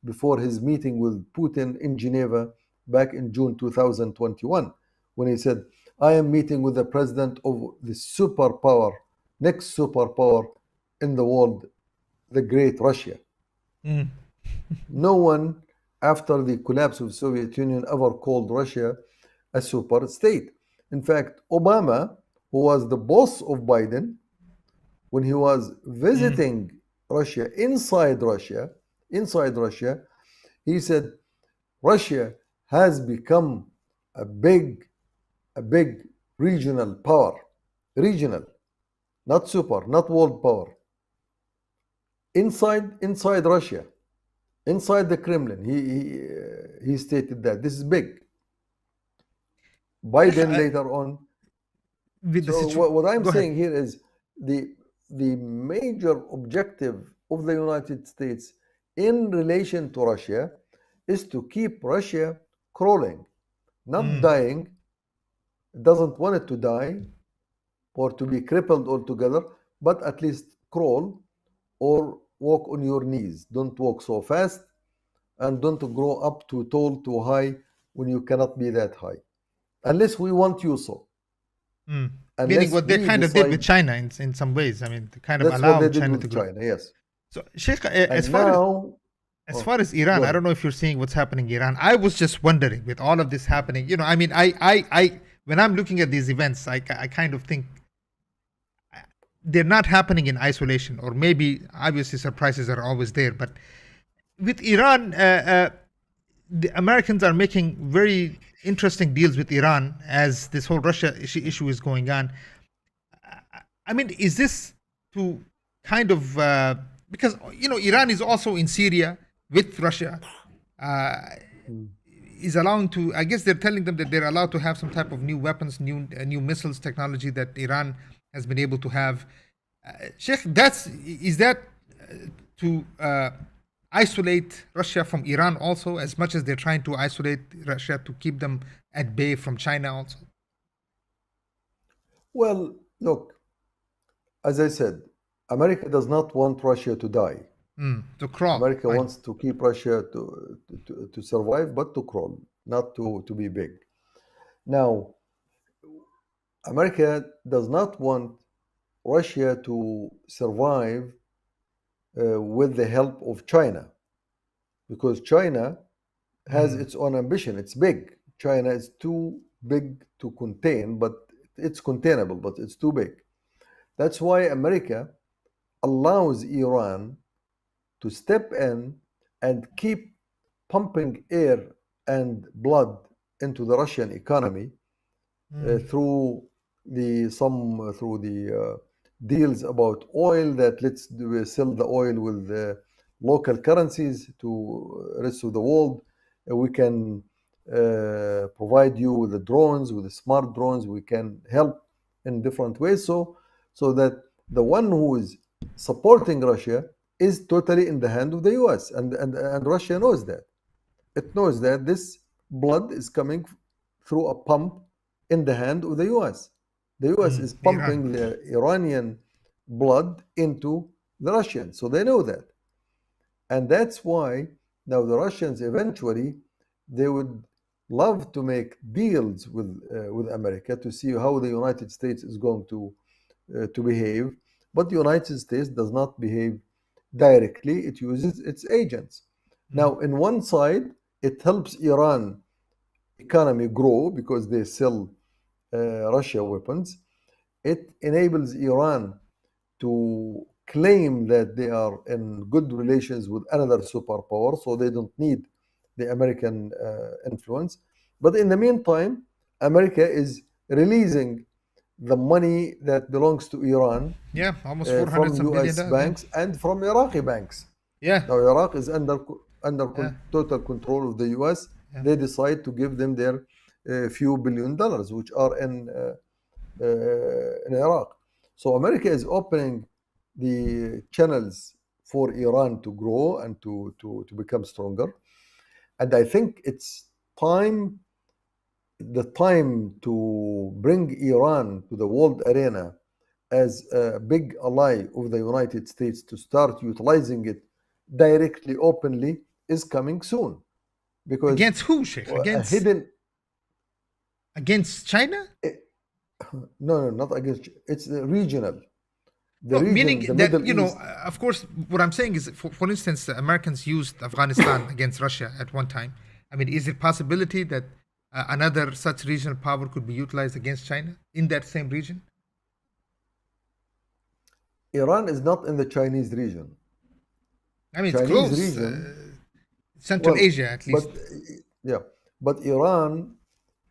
before his meeting with Putin in Geneva back in June 2021, when he said, I am meeting with the president of the superpower, next superpower in the world, the great Russia. No one after the collapse of the Soviet Union ever called Russia a super state. In fact, Obama, who was the boss of Biden, when he was visiting Russia, inside Russia, he said, Russia has become a big regional power. Regional, not super, not world power. Inside Russia, inside the Kremlin, he stated that this is big. Biden later on. So what I'm saying here is the major objective of the United States in relation to Russia is to keep Russia crawling, not dying. It doesn't want it to die or to be crippled altogether, but at least crawl or walk on your knees. Don't walk so fast, and don't grow up too tall, too high when you cannot be that high. Unless we want you so. Meaning what they kind of did with China in some ways. I mean, they kind of allowed China to grow. Yes. So, Sheikh, as far as Iran, I don't know if you're seeing what's happening in Iran. I was just wondering, with all of this happening, I mean, I when I'm looking at these events, I kind of think they're not happening in isolation, or maybe obviously surprises are always there. But with Iran, the Americans are making very interesting deals with Iran as this whole Russia issue is going on. I mean, is this to kind of because Iran is also in Syria with Russia, is allowing to. I guess they're telling them that they're allowed to have some type of new weapons, new missiles technology that Iran has been able to have. Sheikh, is that to isolate Russia from Iran also, as much as they're trying to isolate Russia to keep them at bay from China also? Well, look, as I said, America does not want Russia to die. To crawl. America wants to keep Russia to survive, but to crawl, not to be big. Now, America does not want Russia to survive with the help of China, because China has its own ambition. It's big. China is too big to contain, but it's containable, but it's too big. That's why America allows Iran to step in and keep pumping air and blood into the Russian economy through the deals about oil, that let's sell the oil with local currencies to rest of the world. We can provide you with the drones, with the smart drones. We can help in different ways, so that the one who is supporting Russia is totally in the hand of the US, and Russia knows that. It knows that this blood is coming through a pump in the hand of the US. The US is Iran. pumping the Iranian blood into the Russians, so they know that. And that's why now the Russians eventually, they would love to make deals with America to see how the United States is going to behave. But the United States does not behave directly, it uses its agents. Now, in one side, it helps Iran economy grow because they sell Russia weapons. It enables Iran to claim that they are in good relations with another superpower, so they don't need the American influence. But in the meantime, America is releasing the money that belongs to Iran Yeah, almost 400 from some billion US dollars. banks and from Iraqi banks. Yeah. Now Iraq is under Yeah. total control of the US. Yeah. They decide to give them their few $1 billion, which are in Iraq. So America is opening the channels for Iran to grow and to become stronger. And I think it's the time to bring Iran to the world arena as a big ally of the United States, to start utilizing it directly, openly, is coming soon. Because Against who, Sheikh? a hidden Against China? no, not against, it's regional. No, meaning The that, Middle East. of course, what I'm saying is, for instance, the Americans used Afghanistan against Russia at one time. I mean, is it possibility that another such regional power could be utilized against China in that same region? Iran is not in the Chinese region. I mean, it's Chinese close. region, Central well, Asia, at least. but Iran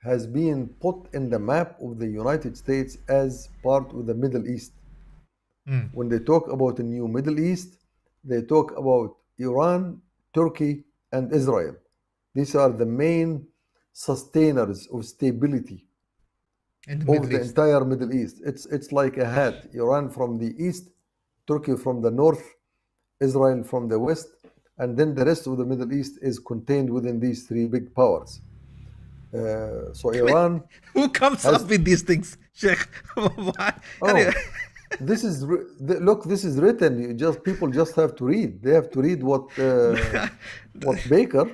has been put in the map of the United States as part of the Middle East. When they talk about the new Middle East, they talk about Iran, Turkey, and Israel. These are the main sustainers of stability In the of Middle the East. entire Middle East. It's like a hat. Iran from the east, Turkey from the north, Israel from the west, and then the rest of the Middle East is contained within these three big powers. So Iran Who comes has- up with these things, Sheikh? Why? Oh, this is look. This is written. People just have to read. They have to read what Baker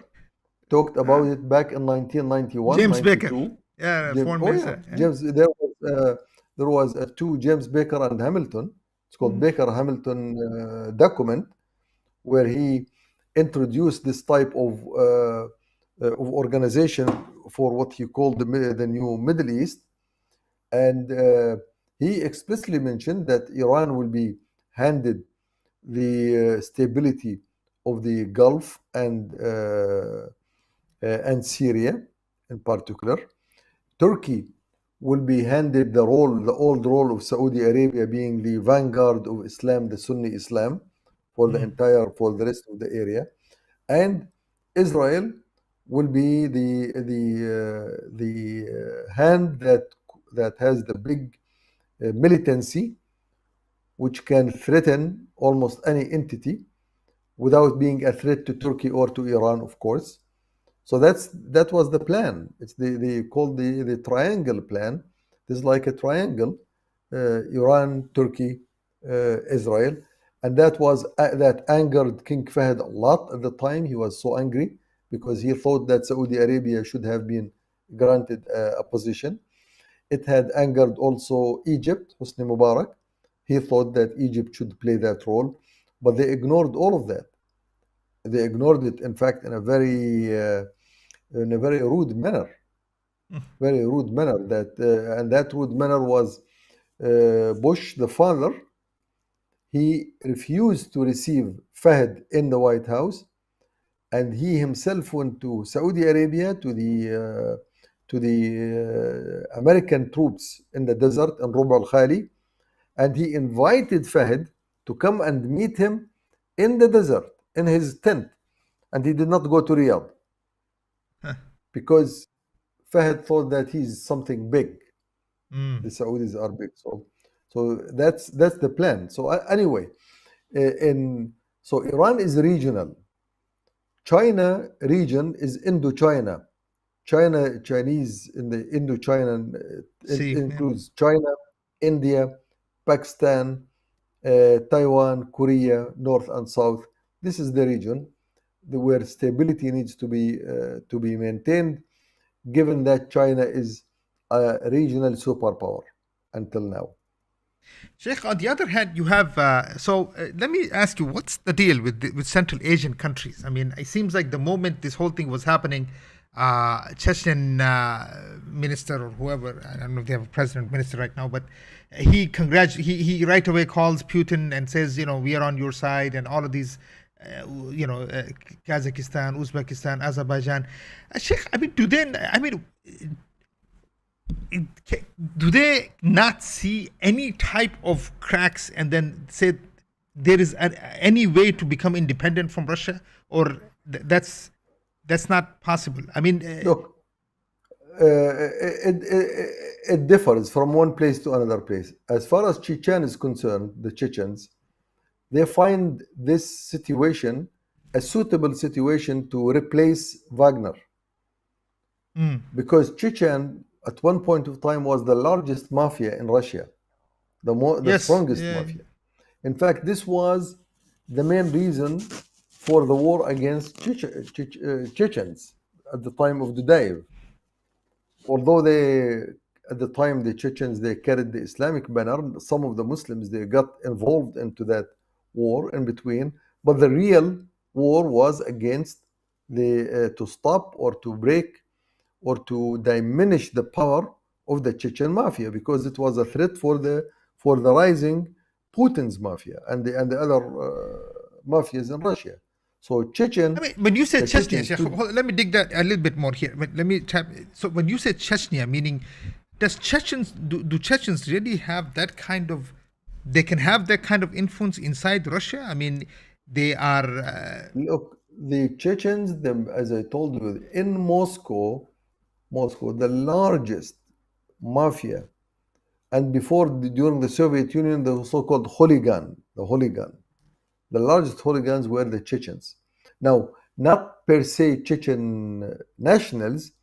talked about it back in 1991, James 92. Baker. Yeah, James, foreign oh yeah, minister. Yeah. James. There was a two James Baker and Hamilton. It's called Baker Hamilton document, where he introduced this type of organization for what he called the new Middle East, and he explicitly mentioned that Iran will be handed the stability of the Gulf and Syria in particular. Turkey will be handed the old role of Saudi Arabia, being the vanguard of Islam, the Sunni Islam, for the rest of the area, and Israel will be the hand that has the big militancy, which can threaten almost any entity without being a threat to Turkey or to Iran, of course. So that was the plan. It's they called the triangle plan. This is like a triangle: Iran, Turkey, Israel, and that angered King Fahd a lot at the time. He was so angry because he thought that Saudi Arabia should have been granted a position. It had angered also Egypt, Hosni Mubarak. He thought that Egypt should play that role, but they ignored all of that. They ignored it, in fact, in a very rude manner. very rude manner. And that rude manner was Bush, the father. He refused to receive Fahd in the White House, and he himself went to Saudi Arabia to the American troops in the desert in Rub al Khali, and he invited Fahd to come and meet him in the desert in his tent, and he did not go to Riyadh because Fahd thought that he's something big. The Saudis are big, so that's the plan. So anyway, in so Iran is regional. China region is Indochina. Chinese in the Indochina, it See, yeah. includes China, India, Pakistan, Taiwan, Korea, North and South. This is the region where stability needs to be maintained, given that China is a regional superpower until now. Sheikh, on the other hand, you have. Let me ask you, what's the deal with Central Asian countries? I mean, it seems like the moment this whole thing was happening, Chechen minister or whoever, I don't know if they have a president minister right now, but he right away calls Putin and says, we are on your side, and all of these, Kazakhstan, Uzbekistan, Azerbaijan. Sheikh, I mean, do they not see any type of cracks and then say there is any way to become independent from Russia, or that's not possible? I mean, Look, it differs from one place to another place. As far as Chechen is concerned, the Chechens, they find this situation a suitable situation to replace Wagner. Because Chechen at one point of time was the largest mafia in Russia, the yes, strongest yeah. mafia. In fact, this was the main reason for the war against Chechens at the time of Dudaev. Although at the time, the Chechens, they carried the Islamic banner, some of the Muslims, they got involved into that war in between. But the real war was against to stop or to break or to diminish the power of the Chechen mafia, because it was a threat for the rising Putin's mafia and the other mafias in Russia. So I mean, when you say the Chechnya, Chechens Sheikh, let me dig that a little bit more here. Let me tap. So when you say Chechnya, meaning does do Chechens really have that kind of? They can have that kind of influence inside Russia. I mean, they are. Look, the Chechens, as I told you, in Moscow, the largest mafia, and during the Soviet Union, the so-called hooligan, the largest hooligans were the Chechens. Now, not per se Chechen nationals,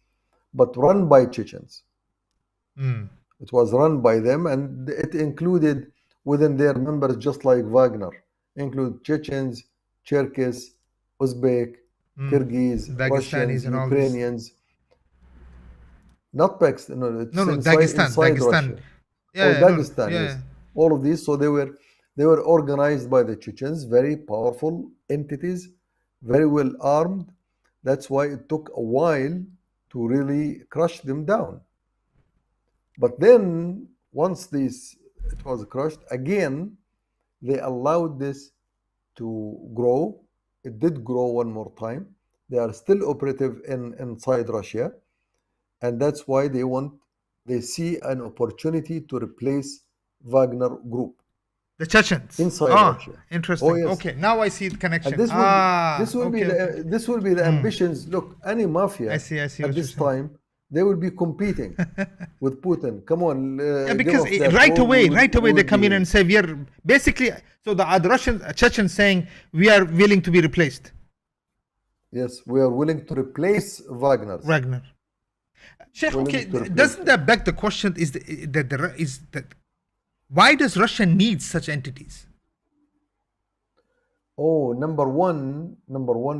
but run by Chechens. It was run by them, and it included within their members, just like Wagner, include Chechens, Cherkess, Uzbek, Kyrgyz, Dagestanis Russians, and all this. Ukrainians. Not Pakistan, no, it's No, Dagestan. Russia. Yeah, no, Dagestan, yeah. yes. All of these, so they were organized by the Chechens, very powerful entities, very well armed. That's why it took a while to really crush them down. But then, once it was crushed, again, they allowed this to grow. It did grow one more time. They are still operative inside Russia, and that's why they see an opportunity to replace Wagner Group The Chechens. inside Russia. Interesting. Oh yes. Okay, now I see the connection. And this will be the ambitions. Look, any mafia I see at what this you're saying. time, they will be competing with Putin. Come on, Yeah, give because us that right war, away we they will come in be- and say we are basically. So the Russian Chechens saying we are willing to be replaced. Yes, we are willing to replace Wagner's. Wagner. Sheikh, Willing okay, to replace doesn't that beg the question? Why does Russia need such entities? Oh, number one,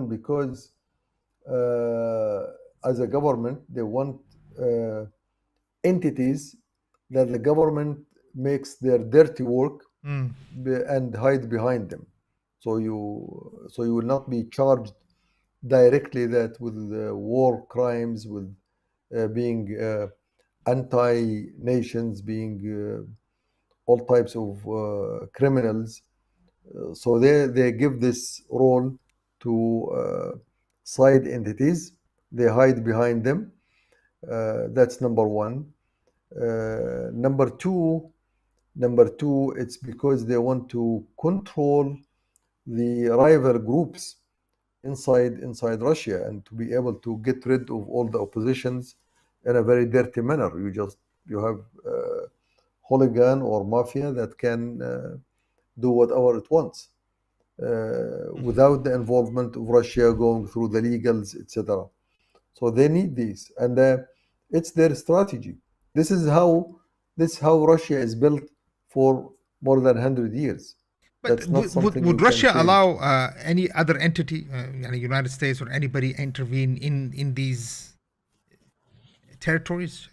because as a government, they want entities that the government makes their dirty work and hide behind them. So you will not be charged directly that with war crimes, with being anti-nations, being all types of criminals. So they give this role to side entities. They hide behind them. That's number one. Number two, it's because they want to control the rival groups inside Russia and to be able to get rid of all the oppositions in a very dirty manner. You have hooligan or mafia that can do whatever it wants without the involvement of Russia going through the legals, etc. So they need these, and it's their strategy. This is how Russia is built for more than 100 years. But That's not something would you can Russia change. allow any other entity, the United States or anybody, intervene in these territories?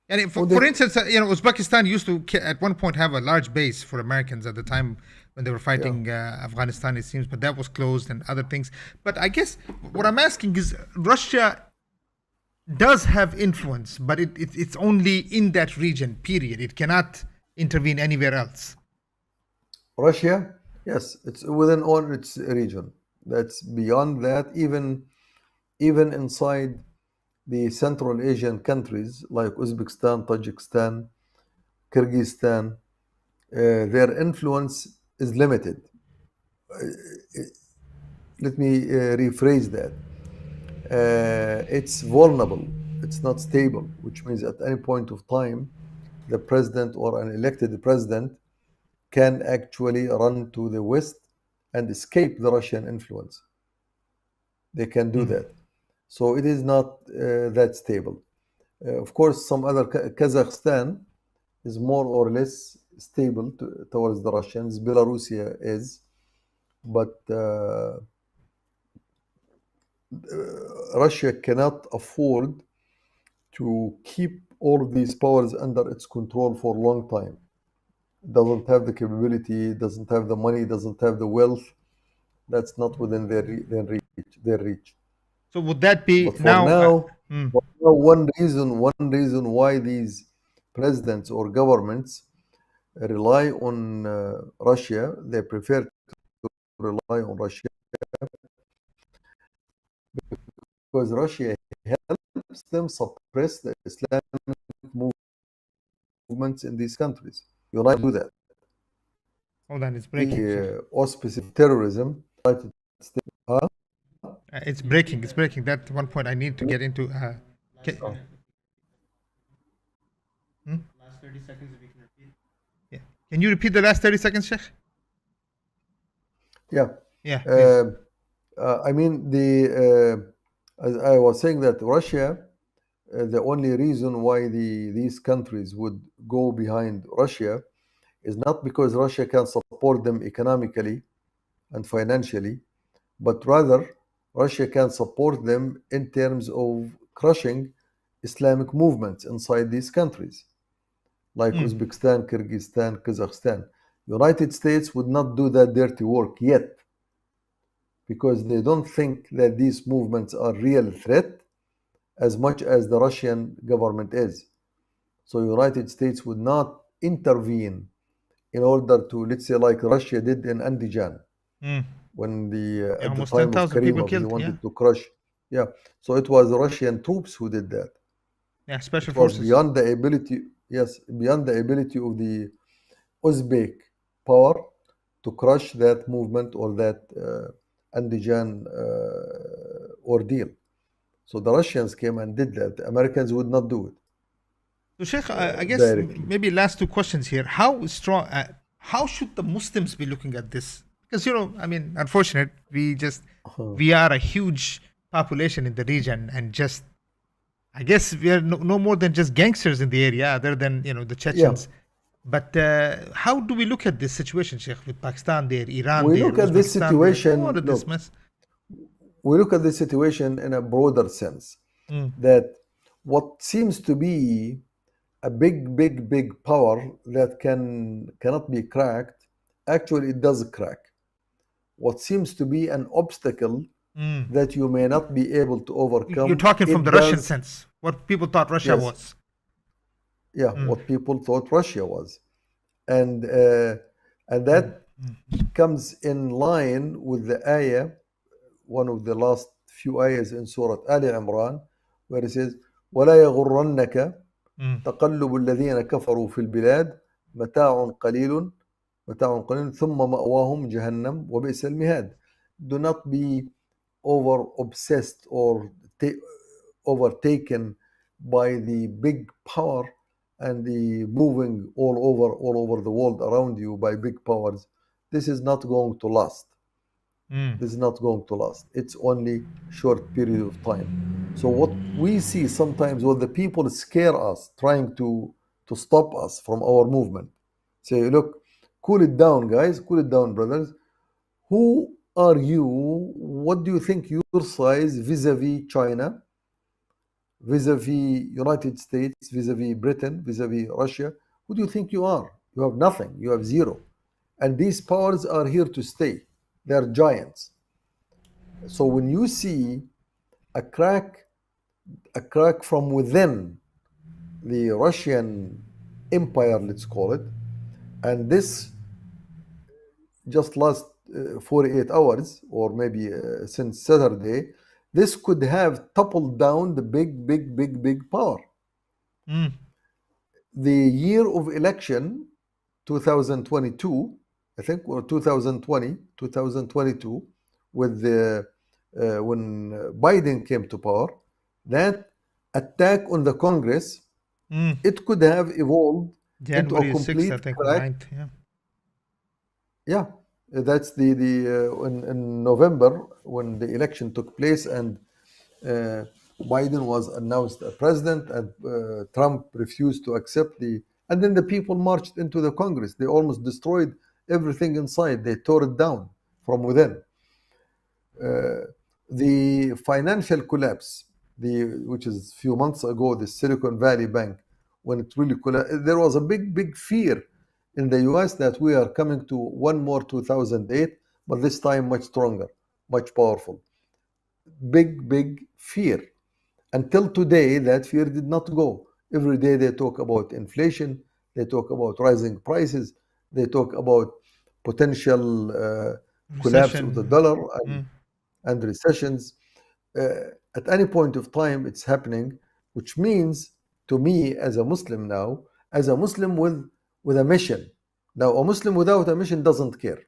And Oh, for instance, Uzbekistan used to at one point have a large base for Americans at the time when they were yeah. fighting Afghanistan, it seems, but that was closed and other things. But I guess what I'm asking is, Russia does have influence, but it's only in that region, period. It cannot intervene anywhere else. Russia, yes, it's within all its region. That's beyond that. Even inside the Central Asian countries like Uzbekistan, Tajikistan, Kyrgyzstan, their influence is limited. Let me rephrase that. It's vulnerable. It's not stable, which means at any point of time, the president or an elected president can actually run to the West and escape the Russian influence. They can do that. So it is not that stable. Of course, some other Kazakhstan is more or less stable towards the Russians. Belarusia is, but Russia cannot afford to keep all of these powers under its control for a long time. It doesn't have the capability, doesn't have the money, doesn't have the wealth. That's not within their reach. So would that be But now? one reason why these presidents or governments rely on Russia, they prefer to rely on Russia because Russia helps them suppress the Islamic movements in these countries. You like to do that. Hold on, it's breaking. The auspices of terrorism. Huh? It's breaking. It's breaking. That one point I need to get into. Last 30 seconds, if you can repeat. Yeah. Can you repeat the last 30 seconds, Sheikh? Yeah. Yeah. I mean, as I was saying that Russia, the only reason why these countries would go behind Russia is not because Russia can support them economically and financially, but rather Russia can support them in terms of crushing Islamic movements inside these countries, like Uzbekistan, Kyrgyzstan, Kazakhstan. United States would not do that dirty work yet because they don't think that these movements are real threat as much as the Russian government is. So United States would not intervene in order to, let's say, like Russia did in Andijan when at the almost time of 10,000 people Karimov, he killed. wanted to crush. Yeah, so it was the Russian troops who did that. Yeah, special It was forces. beyond the ability, beyond the ability of the Uzbek power to crush that movement or that Andijan ordeal. So the Russians came and did that. The Americans would not do it. So, Sheikh, I guess Directly. maybe last two questions here. How strong? How should the Muslims be looking at this? Because I mean, unfortunate, we are a huge population in the region, and just I guess we are no more than just gangsters in the area, other than the Chechens. But how do we look at this situation, Sheikh, with Pakistan there, Iran We there, look at this Uzbekistan there, situation. all of this mess? We look at this situation in a broader sense. That what seems to be a big power that cannot be cracked, actually it does crack. What seems to be an obstacle that you may not be able to overcome. You're talking from the It Russian does, sense, what people thought Russia yes, was. yeah, what people thought Russia was, and that comes in line with the ayah, one of the last few ayahs in Surah Ali Imran, where it says, وَلَا يَغُرَّنَّكَ تقلب الذين كفروا في البلاد متاع قليل ثم مأواهم جهنم وبئس المهاد. Do not be over obsessed or overtaken by the big power and the moving all over the world around you by big powers. This is not going to last. This is not going to last. It's only short period of time. So what we see sometimes, what the people scare us, trying to stop us from our movement. Say, look, cool it down, guys, cool it down, brothers. Who are you? What do you think your size vis-a-vis China, vis-a-vis United States, vis-a-vis Britain, vis-a-vis Russia? Who do you think you are? You have nothing. You have zero. And these powers are here to stay. They are giants. So when you see a crack from within the Russian empire, let's call it, and this just last 48 hours or maybe since Saturday, this could have toppled down the big power. The year of election, 2022, I think, or 2022, with the when Biden came to power, that attack on the Congress, it could have evolved into a January 6th, I complete think, or crack. 9th. Yeah. Yeah, that's the in November when the election took place and Biden was announced as president and Trump refused to accept and then the people marched into the Congress. They almost destroyed everything inside. They tore it down from within. The financial collapse, which is a few months ago, the Silicon Valley Bank, when it really collapsed, there was a big fear in the US that we are coming to one more 2008, but this time much stronger, much powerful. Big fear. Until today, that fear did not go. Every day they talk about inflation, they talk about rising prices, they talk about potential collapse of the Recession. dollar and recessions. At any point of time, it's happening, which means to me as a Muslim now, as a Muslim with a mission. Now, a Muslim without a mission doesn't care.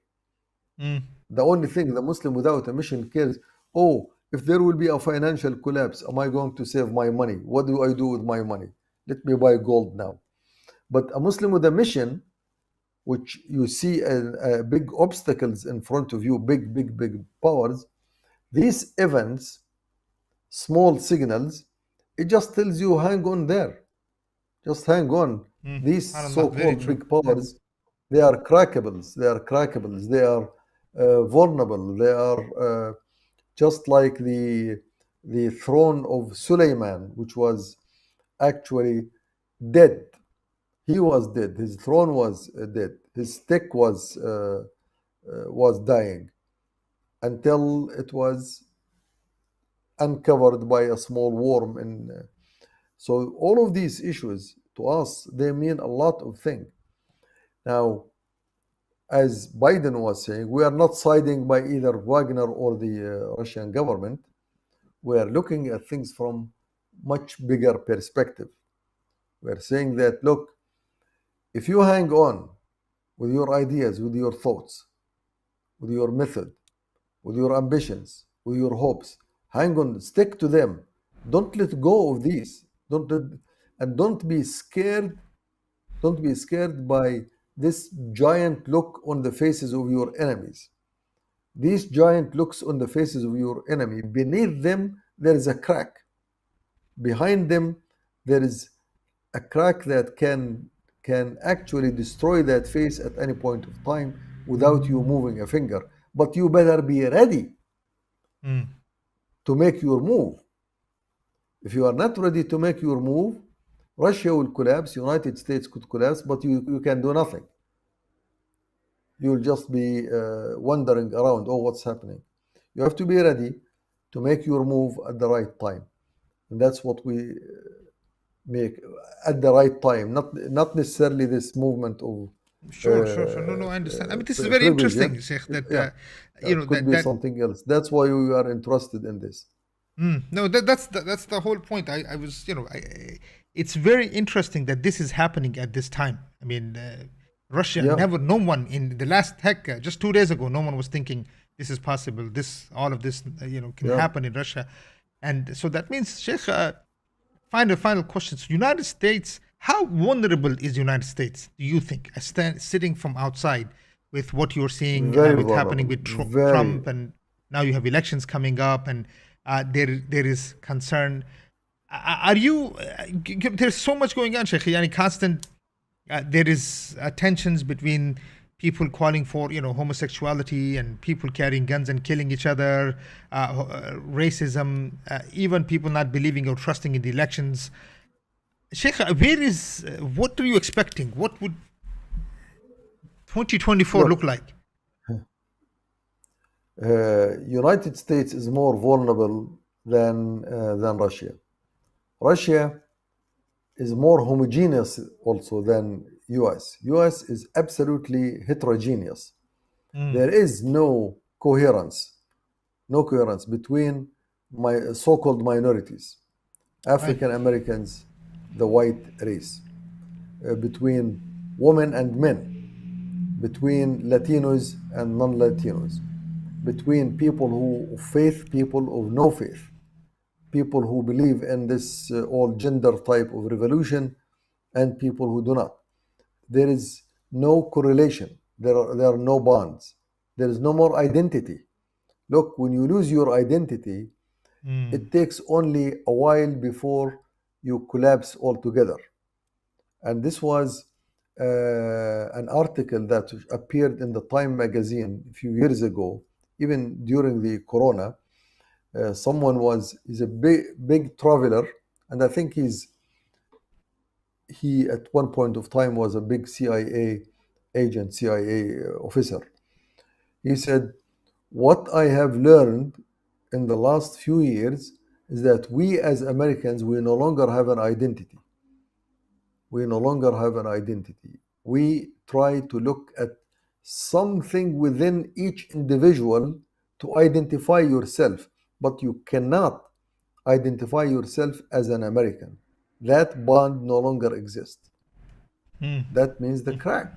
The only thing the Muslim without a mission cares, oh, if there will be a financial collapse, am I going to save my money? What do I do with my money? Let me buy gold now. But a Muslim with a mission, which you see big obstacles in front of you, big powers, these events, small signals, it just tells you hang on there. Just hang on. These SubhanAllah, very so-called true. big powers, they are crackables. They are crackables. They are vulnerable. They are just like the throne of Suleiman, which was actually dead. He was dead. His throne was dead. His stick was dying until it was uncovered by a small worm. So all of these issues to us, they mean a lot of things. Now, as Biden was saying, we are not siding by either Wagner or the Russian government. We are looking at things from much bigger perspective. We are saying that, look, if you hang on with your ideas, with your thoughts, with your method, with your ambitions, with your hopes, hang on, stick to them. Don't let go of these. Don't be scared. Don't be scared by this giant look on the faces of your enemies. These giant looks on the faces of your enemy, beneath them, there is a crack. Behind them, there is a crack that can actually destroy that face at any point of time without you moving a finger. But you better be ready to make your move. If you are not ready to make your move, Russia will collapse, United States could collapse, but you can do nothing. You'll just be wandering around, oh, what's happening? You have to be ready. to make your move at the right time. And that's what we make at the right time, not necessarily this movement of Sure. No, I understand. I mean, this is very Prigozhin. interesting, Sheikh, that, Yeah, it could that, be something else. That's why we are interested in this. no, that's the whole point. I was, it's very interesting that this is happening at this time. I mean, Russia Yeah, never, no one in the last, heck, just 2 days ago, no one was thinking this is possible. All of this, can yeah. happen in Russia. And so that means, Sheikh, final questions. United States, how vulnerable is United States, do you think, sitting from outside with what you're seeing Very with happening vulnerable. with Very. Trump, and now you have elections coming up, and there is concern. Are you? There's so much going on, Sheikh. Yani constant. There is tensions between people calling for homosexuality and people carrying guns and killing each other, racism, even people not believing or trusting in the elections. Sheikh, what are you expecting? What would 2024 look Look, like? United States is more vulnerable than Russia. Russia is more homogeneous also than US. US is absolutely heterogeneous. Mm, There is no coherence between my so-called minorities, right. African Americans, the white race, between women and men, between Latinos and non-Latinos, between people who faith, people of no faith, people who believe in this all gender type of revolution, and people who do not. There is no correlation. There are no bonds. There is no more identity. Look, when you lose your identity, Mm, it takes only a while before you collapse altogether. And this was an article that appeared in the Time magazine a few years ago, even during the Corona. Someone he's a big traveler, and I think he at one point of time was a big CIA agent, CIA officer. He said, "What I have learned in the last few years is that we as Americans, we no longer have an identity. We no longer have an identity. We try to look at something within each individual to identify yourself, but you cannot identify yourself as an American. That bond no longer exists. mm, That means the crack.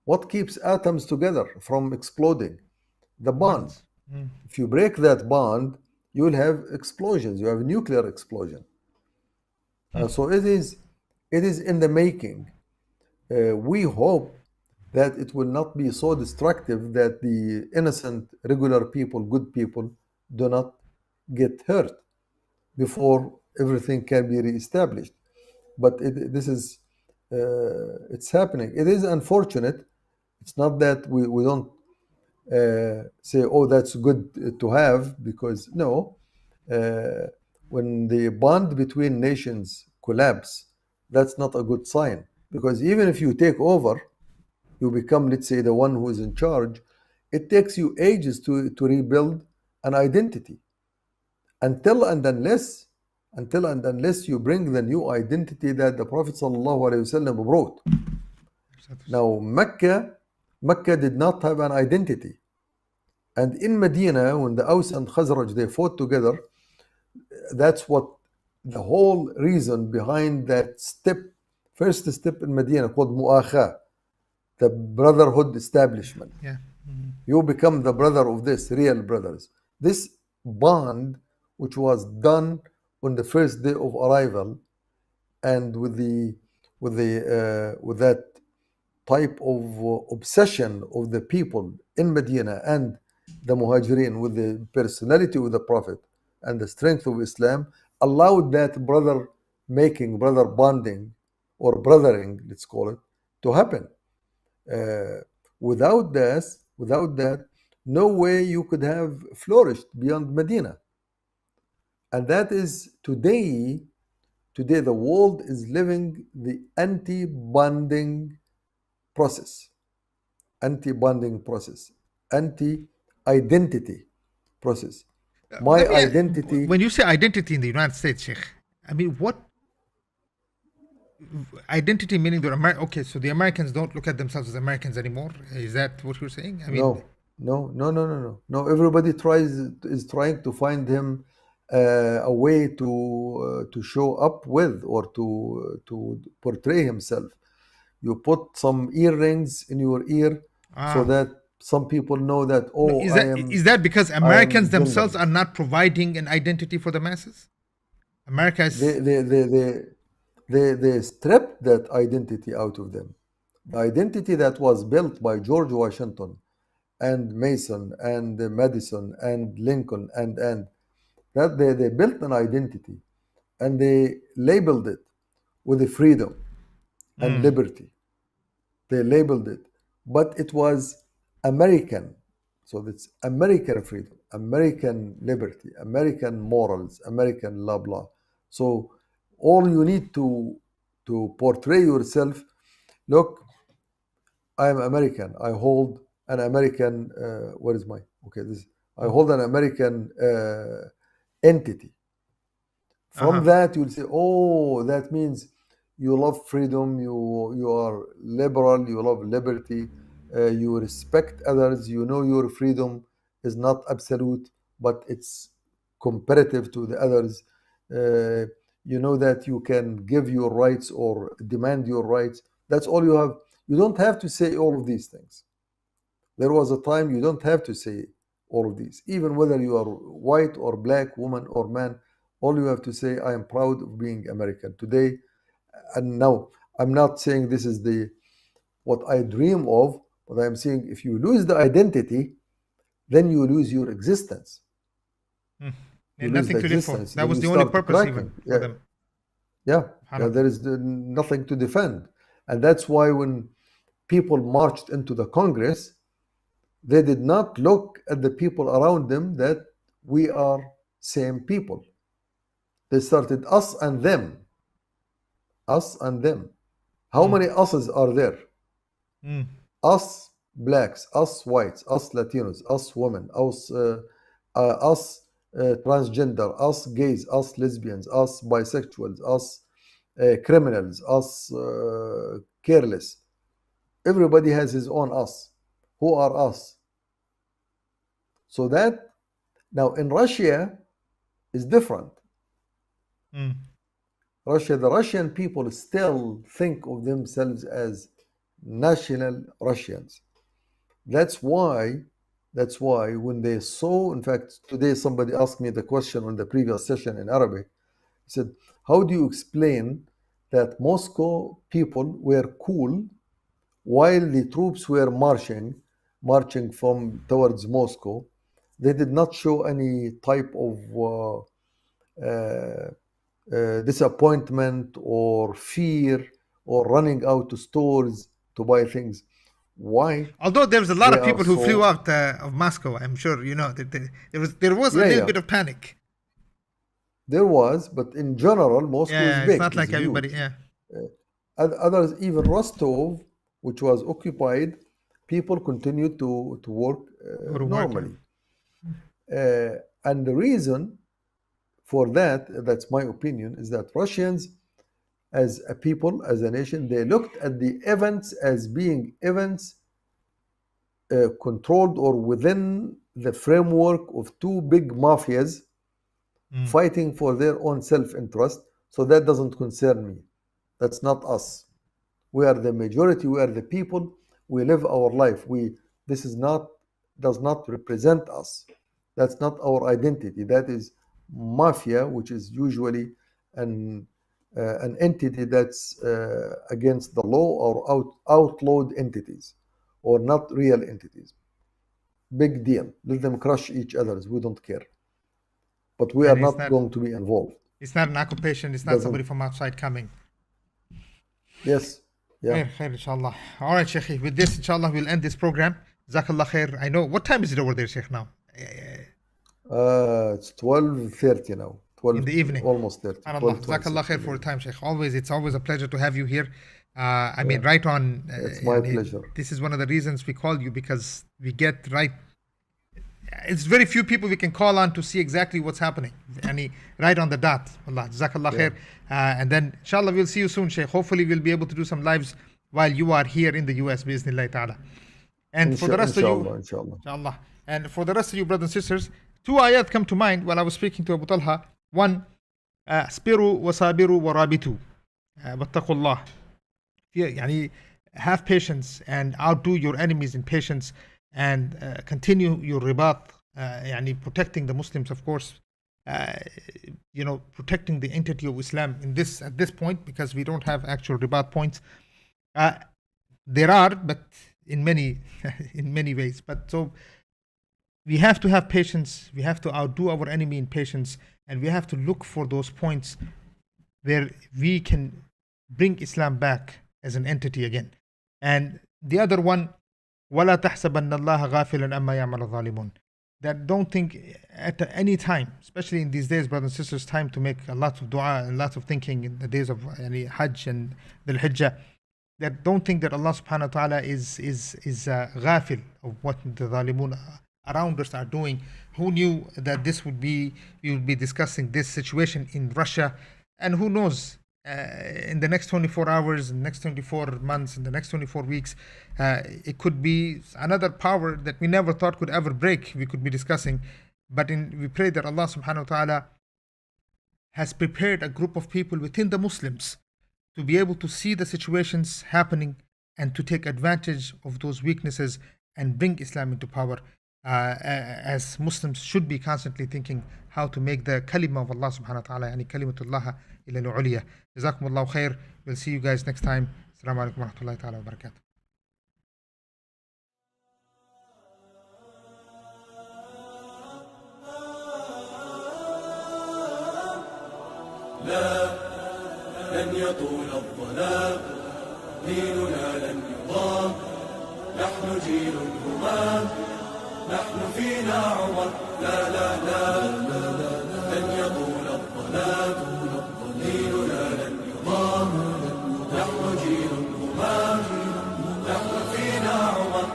What keeps atoms together from exploding? The bond. bonds. Mm, If you break that bond, you will have explosions. You have a nuclear explosion. So it is in the making. We hope that it will not be so destructive that the innocent, regular people, good people, do not get hurt before everything can be reestablished. But it's happening. It is unfortunate. It's not that we don't say, oh, that's good to have, because no, uh, when the bond between nations collapse, that's not a good sign. Because even if you take over, you become, let's say, the one who is in charge, it takes you ages to rebuild an identity until and unless you bring the new identity that the Prophet ﷺ brought. Now, Mecca did not have an identity. And in Medina, when the Aus and Khazraj, they fought together, that's what the whole reason behind that first step in Medina called Mu'akha, the brotherhood establishment. yeah. Mm, You become the brother of this, real brothers. This bond, which was done on the first day of arrival, and with that type of obsession of the people in Medina and the Muhajirin with the personality of the Prophet and the strength of Islam, allowed that brother bonding, or brothering, let's call it, to happen. Uh, without that, no way you could have flourished beyond Medina. And that is today the world is living the anti-bonding process, anti-bonding process, anti-identity process. My Let me, identity. when you say identity in the United States, Sheikh, I mean, what identity meaning they're okay, so the Americans don't look at themselves as Americans anymore? Is that what you're saying? I mean, No. Everybody is trying to find him a way to show up with, or to portray himself. You put some earrings in your ear so that some people know that, no, oh, is that because I Americans am themselves are gentleman. not providing an identity for the masses? America They is. they they they they stripped that identity out of them. The identity that was built by George Washington and Mason and Madison and Lincoln and that they built an identity, and they labeled it with the freedom and liberty. They labeled it, but it was American. So it's American freedom, American liberty, American morals, American blah blah. So all you need to portray yourself, look, I am American. I hold an American. Where is my okay? This I hold an American entity. From that, you'll say, oh, that means you love freedom, you are liberal, you love liberty, you respect others, you know your freedom is not absolute, but it's comparative to the others. Uh, you know that you can give your rights or demand your rights. That's all you have. You don't have to say all of these things. There was a time you don't have to say all of these, even whether you are white or black, woman or man. All you have to say, I am proud of being American today. And now, I'm not saying this is the what I dream of, but I'm saying if you lose the identity, then you lose your existence. You lose Nothing the to live for. existence. That Then was you the only start purpose even cracking. for them. There is nothing to defend. And that's why when people marched into the Congress, they did not look at the people around them that we are same people. They started us and them. Us and them. How many us's are there? Us blacks, us whites, us Latinos, us women, us transgender, us gays, us lesbians, us bisexuals, us criminals, us careless. Everybody has his own us. Who are us? So that now in Russia is different. The Russian people still think of themselves as national Russians. That's why when they saw, in fact, today somebody asked me the question on the previous session in Arabic. He said, how do you explain that Moscow people were cool while the troops were marching from towards Moscow? They did not show any type of disappointment or fear or running out to stores to buy things. Why? Although there's a lot They of are people who flew so. out of Moscow, I'm sure you know there was a Yeah, little yeah. bit of panic. There was, but in general, Moscow is Yeah, it's big, not is like everybody. huge. Yeah, Others, even Rostov, which was occupied, people continued to work go to work. normally. And the reason for that, that's my opinion, is that Russians, as a people, as a nation, they looked at the events as being events controlled or within the framework of two big mafias fighting for their own self-interest. So that doesn't concern me. That's not us. We are the majority. We are the people. We live our life. This is not does not represent us. That's not our identity. That is mafia, which is usually an entity that's against the law or outlawed entities, or not real entities. Big deal. Let them crush each other's. We don't care. But we are and not going to be involved. it's not an occupation. It's not somebody from outside coming. Yes. Yeah. Khair, inshallah. All right, Sheikh. With this, inshallah, we'll end this program. Jazakallah khair. I know. What time is it over there, Sheikh, now? It's 12:30 now. 12, in the evening. almost 30. SubhanAllah. Jazakallah khair for your time, Sheikh. It's always a pleasure to have you here. I mean, right on. It's my pleasure. This is one of the reasons we call you, because we get right it's very few people we can call on to see exactly what's happening. Right on the dot. Allah, Jazakallah khair. And then, inshallah, we'll see you soon, Shaykh. Hopefully, we'll be able to do some lives while you are here in the US, bi'iznillahi ta'ala. And for the rest of you, inshallah. And for the rest of you, brothers and sisters, 2 ayat come to mind while I was speaking to Abu Talha. One, اصبروا وصابروا ورابطوا واتقوا الله. Have patience and outdo your enemies in patience, and continue your ribat, protecting the Muslims, of course, protecting the entity of Islam at this point, because we don't have actual ribat points. There are, but in many ways. But so we have to have patience. We have to outdo our enemy in patience, and we have to look for those points where we can bring Islam back as an entity again. And the other one, وَلَا تَحْسَبَنَّ اللَّهَ غَافِلًا أَمَّا يَعْمَلُ الظَّالِمُونَ. That don't think at any time, especially in these days, brothers and sisters, time to make a lot of dua and lots of thinking in the days of Hajj and Dhul Hijjah, that don't think that Allah subhanahu wa ta'ala is ghafil of what the zalimun around us are doing. Who knew that we would be discussing this situation in Russia, and who knows, in the next 24 hours, in the next 24 months, in the next 24 weeks, it could be another power that we never thought could ever break, we could be discussing. But we pray that Allah subhanahu wa ta'ala has prepared a group of people within the Muslims to be able to see the situations happening and to take advantage of those weaknesses and bring Islam into power. As Muslims should be constantly thinking how to make the kalima of Allah subhanahu wa ta'ala, kalimatullah ila al-uliya. Jazakumullahu khair. We'll see you guys next time. Assalamu alaikum wa rahmatullahi ta'ala wa barakatuh. لن يطول الظلام ديننا لن يضام نحن جيل همام نحن فينا عمر لا لن يطول الظلام ديننا لن يضام نحن جيل همام نحن فينا عمر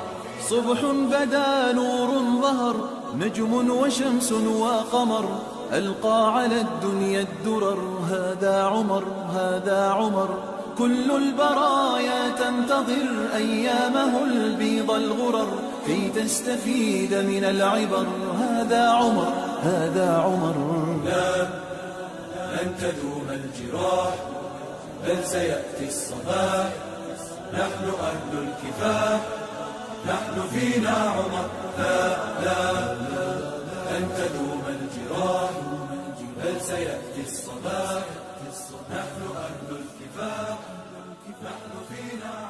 صبح بدا نور ظهر نجم وشمس وقمر ألقى على الدنيا الدرر هذا عمر كل البرايا تنتظر أيامه البيض الغرر كي تستفيد من العبر هذا عمر لن تدوم الجراح بل سيأتي الصباح نحن أهل الكفاح نحن فينا عمر لن تدوم الجراح بل سيأتي الصباح نحن أهل الكفاح نحن فينا